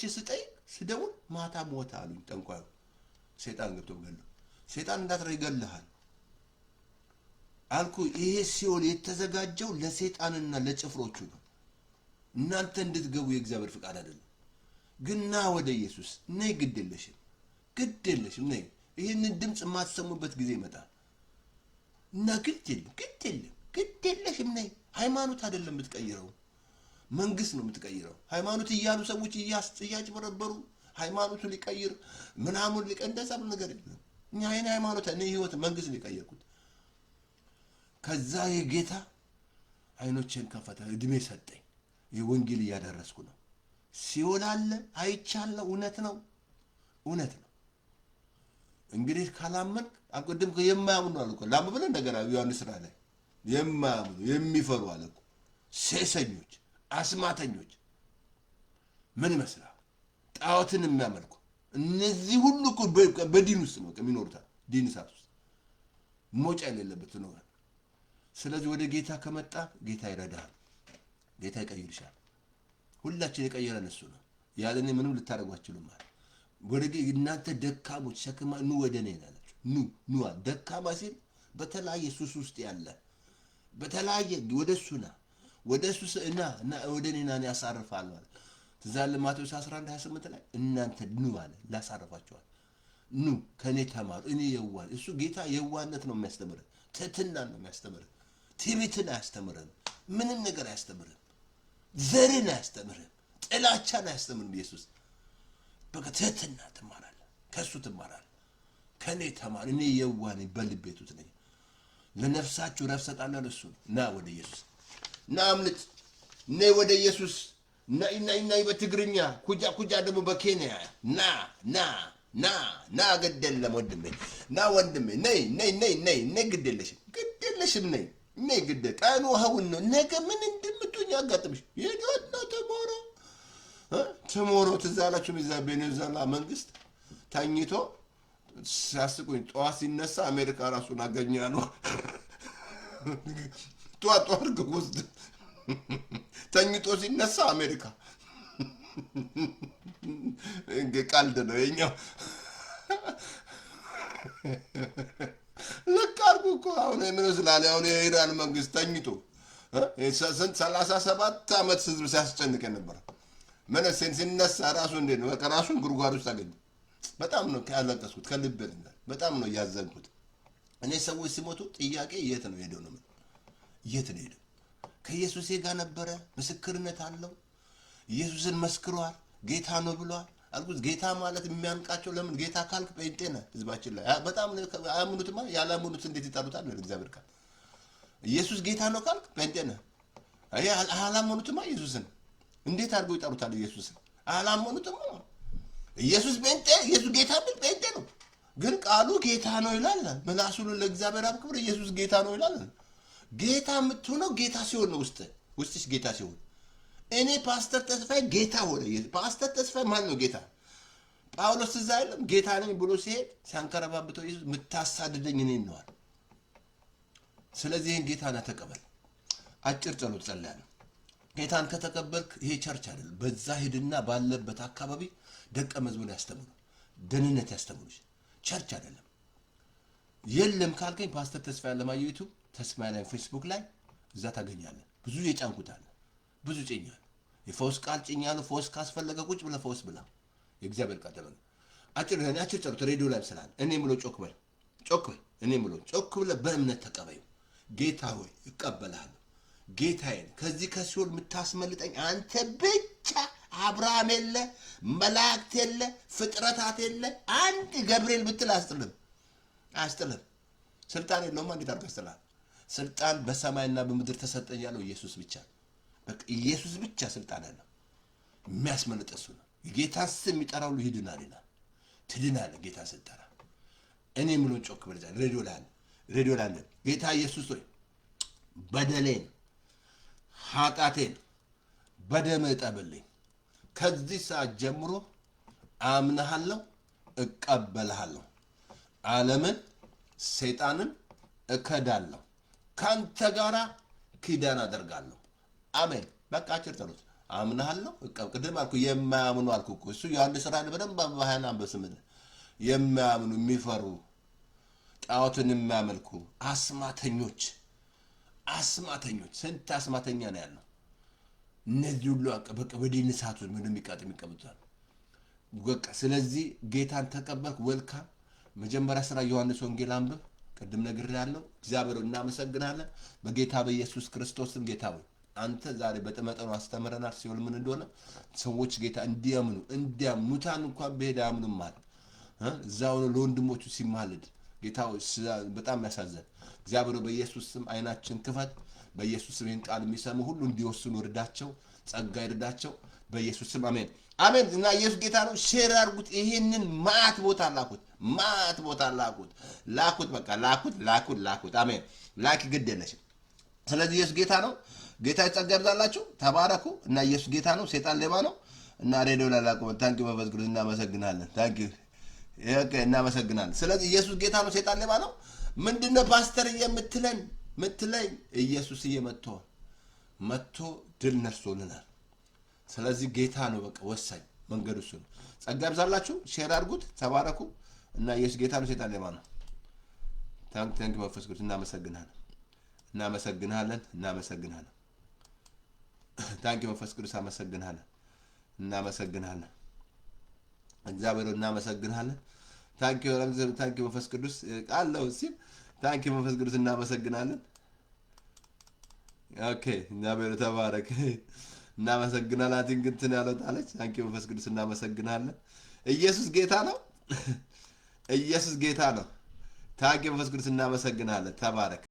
ስደውል ማታ ሞታ አሉኝ ጠንቋዩ ሴጣን ገብቶ ገለ ሴጣን እንዳትረ ይገልሃል አልኩ ይሄ ሲኦል የተዘጋጀው ለሴጣንና ለጭፍሮቹ ነው እናንተ እንድትገቡ የእግዚአብሔር ፍቃድ አይደለም ግን ና ወደ ኢየሱስ ነይ ግድየለሽም ነይ ይሄንን ድምጽ ማትሰሙበት ጊዜ ይመጣል እና ግድየለሽም ነይ ሃይማኖት አይደለም የምትቀይረው መንግስት ነው የምትቀይረው ሃይማኖት እያሉ ሰዎች እያጭበረበሩ ሃይማኖቱን ሊቀይር ምናምን ሊቀንደሳ ነገር የለም እኛ ሃይማኖት እኔ ህይወት መንግስት ሊቀየርኩት ከዛ የጌታ አይኖቼን ከፈተ እድሜ ሰጠኝ የወንጌል እያደረስኩ ነው ሲኦል አለ አይቻለሁ እውነት ነው እንግዲህ ካላመን አቆድም የማያምኑ አልኩ ላምብለ እንደገና ዮሐንስ ላይ የማያምኑ የሚፈሩ አልኩ ሴሰኞች አስማተኞች ምን ይመስላል ጣዖትን የሚያመልኩ እነዚህ ሁሉ እኮ በዲን ውስጥ ነው የሚኖሩት ዲን ሳት ውስጥ ሞጫ የሌለበት ነው ስለዚህ ወደ ጌታ ከመጣ ጌታ ይረዳል ጌታ ይቀይርሻል ሁላችን የቀየረን እሱ ነው ያለኔ ምንም ልታረጋችሁ ማለት ወደ እናንተ ደካሞች ሸክማ ኑ ወደ እኔ ያላችሁ ኑ ደካማ ሲል በተለያየ ሱስ ውስጥ ያለ በተለያየ ወደሱና ወደሱና ወደ እኔና ያሳርፋል ማለት ትዛለ ማቴዎስ 11:28 ላይ እናንተ ኑ አለ ላሳርፋችኋል ኑ ከኔ ተማሩ እኔ የዋህ እሱ ጌታ የዋህነት ነው የሚያስተምረን ትህትና ነው የሚያስተምረን ትዕቢትን አያስተምረን ምንም ነገር አያስተምረን ዘርን አያስተምረን ጥላቻን አያስተምረን ኢየሱስ በቃ ትህትና ትማራለህ ከሱ ትማራለህ ከኔ ተማሩ እኔ የዋህ ነኝ በልቤቱት ነኝ ለነፍሳችሁ ረፍት ሰጣለሁ እሱ ና ወደ ኢየሱስ ና አምልጥ ነይ ወደ ኢየሱስ ናይ በትግርኛ ኩጃ ደግሞ በኬንያ ና ገደለም ወንድሜ ና ወንድሜ ነይ ግደለሽም ነይ ግደ ቀኑ አሁን ነው ነገ ምን እንደምትሆኝ አጋጥምሽ የዲዮና ተሞሮ ትዛላችሁ ይዛ ቤኔዙዌላ መንግስት ታኝቶ ሲያስቁኝ ጠዋት ሲነሳ አሜሪካ ራሱን አገኘ ነው ጧት ወስድ ተኝቶ ሲነሳ አሜሪካ ቀልድ ነው የኛው ለካርኩ እኮ አሁን ምን ስላለ አሁን የኢራን መንግስት ተኝቶ 37 ዓመት ህዝብ ሲያስጨንቅ ነበር ምን ሲነሳ ራሱ እንደ ነው በቃ ራሱን ጉርጓድ ውስጥ አገኘ በጣም ነው ያለቀስኩት ከልብ በጣም ነው ያዘንኩት እኔ ሰዎች ሲሞቱ ጥያቄ የት ነው ሄደው ነው ከኢየሱስ ጋር ነበረ ምስክርነት አለው ኢየሱስን መስክሯል ጌታ ነው ብሏል አልኩት ጌታ ማለት የሚያንቃቸው ለምን ጌታ ካልክ በእንጤና ህዝባችን ላይ በጣም አያምኑትማ ያላምኑት እንዴት ይጣሉታል ለእግዚአብሔር ቃል ኢየሱስ ጌታ ነው ካልክ በእንጤና አላምኑትማ ኢየሱስን እንዴት አድርገው ይጣሉታል ኢየሱስን አላምኑትማ ኢየሱስ ኢየሱስ ጌታ በእንጤ ነው ግን ቃሉ ጌታ ነው ይላል ምላሱን ለእግዚአብሔር አብ ክብር ኢየሱስ ጌታ ነው ይላል ጌታ የምትሆነው ጌታ ሲሆን ነው ውስጥሽ ጌታ ሲሆን እኔ ፓስተር ተስፋዬ ጌታ ሆነ ፓስተር ተስፋዬ ማን ነው ጌታ ጳውሎስ እዛ አይደለም ጌታ ነኝ ብሎ ሲሄድ ሲያንከረባብተው ኢየሱስ ምታሳድደኝ እኔ ነው አለ ስለዚህ ይሄን ጌታና ተቀበል አጭር ጸሎት ጸልያለሁ ጌታን ከተቀበልክ ይሄ ቸርች አይደለም በዛ ሄድና ባለበት አካባቢ ደቀ መዝሙር ያስተምሩ ደህንነት ያስተምሩሽ ቸርች አይደለም የለም ካልከኝ ፓስተር ተስፋዬ ያለማየው ዩቲዩብ ተስፋዬ ላይ ፌስቡክ ላይ እዛ ታገኛለህ ብዙ የጫንኩታል ብዙ ጭኛል የፈውስ ቃል ጭኛል ፈውስ ካስፈለገ ቁጭ ብለ ፈውስ ብላ የእግዚአብሔር ቃል ተበል አጭር ጸሎት ሬዲዮ ላይ ስላል እኔ ምሎ ጮክ በል ጮክ በል። እኔ ምሎ ጮክ ብለህ በእምነት ተቀበዩ። ጌታ ሆይ እቀበልሃለሁ። ጌታዬን ከዚህ ከሲኦል የምታስመልጠኝ አንተ ብቻ። አብርሃም የለ፣ መላእክት የለ፣ ፍጥረታት የለ። አንድ ገብርኤል ብትል አያስጥልም። ስልጣን የለውም። እንዴት አድርገህ ያስጥልሃል? ስልጣን በሰማይና በምድር ተሰጠኝ ያለው ኢየሱስ ብቻ። በቃ ኢየሱስ ብቻ ስልጣን ያለው የሚያስመልጥ እሱ ነው። የጌታን ስም የሚጠራ ሁሉ ይድናል ይላል። ትድናለህ ጌታ ስጠራ። እኔ ምሎ ጮክ ብለህ ሬዲዮ ላይ ጌታ ኢየሱስ ሆይ በደሌን ኃጢአቴን በደምህ እጠብልኝ። ከዚህ ሰዓት ጀምሮ አምነሃለሁ፣ እቀበልሃለሁ። ዓለምን ሰይጣንን እከዳለሁ፣ ካንተ ጋራ ኪዳን አደርጋለሁ። አሜን። በቃ አጭር ጸሎት። አምነሃለሁ፣ ቅድም አልኩ የማያምኑ አልኩ እኮ እሱ ዮሐንስ ራእይ በደንብ በሃያና በስምንት የማያምኑ የሚፈሩ ጣዖትን የሚያመልኩ አስማተኞች ስንት አስማተኛ ነው ያለው። እነዚህ ሁሉ በቃ ወዲህ ንሳቱ ምን የሚቀመጡታል። በቃ ስለዚህ ጌታን ተቀበልክ፣ ወልካም። መጀመሪያ ስራ ዮሐንስ ወንጌል አንብብ። ቅድም ነግሬሃለሁ። እግዚአብሔር እናመሰግናለን በጌታ በኢየሱስ ክርስቶስም። ጌታ ሆይ አንተ ዛሬ በመጠኑ አስተምረናል ሲኦል ምን እንደሆነ። ሰዎች ጌታ እንዲያምኑ ሙታን እንኳን በሄድ አያምኑም ማለት እዛው ነው ለወንድሞቹ ሲማልድ ጌታ ሆይ በጣም ያሳዘን። እግዚአብሔር በኢየሱስ ስም አይናችን ክፈት። በኢየሱስ ስም ይህን ቃል የሚሰሙ ሁሉ እንዲወስኑ እርዳቸው፣ ጸጋ ይርዳቸው በኢየሱስ ስም አሜን አሜን። እና ኢየሱስ ጌታ ነው። ሼር አድርጉት። ይህንን ማት ቦታ ላኩት። በቃ ላኩት። አሜን። ላኪ ግድ የለሽም። ስለዚህ ኢየሱስ ጌታ ነው። ጌታ ጸጋ ይብዛላችሁ። ተባረኩ። እና ኢየሱስ ጌታ ነው። ሰይጣን ሌባ ነው። እና ሬዲዮ ላይ ላቁ። ታንኪ መንፈስ ቅዱስ እናመሰግናለን። ታንኪ እናመሰግናለን። ስለዚህ ኢየሱስ ጌታ ነው። ሰይጣን ሌባ ነው። ምንድነው ፓስተር የምትለኝ ኢየሱስ መጥቶ ድል ነርሶልናል። ስለዚህ ጌታ ነው። በቃ ወሳኝ መንገዱ እሱ ነው። ጸጋ ይብዛላችሁ። ሼር አድርጉት። ተባረኩ። እና ኢየሱስ ጌታ ነው። ሰይጣን ሌባ ነው። ታንኪ መንፈስ ቅዱስ እናመሰግናለን። ታንኪ መንፈስ ቅዱስ እናመሰግናለን። እግዚአብሔር እናመሰግናለን። ታንኪ መንፈስ ቅዱስ ቃለው ሲል ታንኪ መንፈስ ቅዱስ እናመሰግናለን። ኦኬ እግዚአብሔር ተባረክ። እናመሰግናለን። አትንግንትን ያለው ታለች። ታንኪ መንፈስ ቅዱስ እናመሰግናለን። ኢየሱስ ጌታ ነው። ታንኪ መንፈስ ቅዱስ እናመሰግናለን። ተባረክ።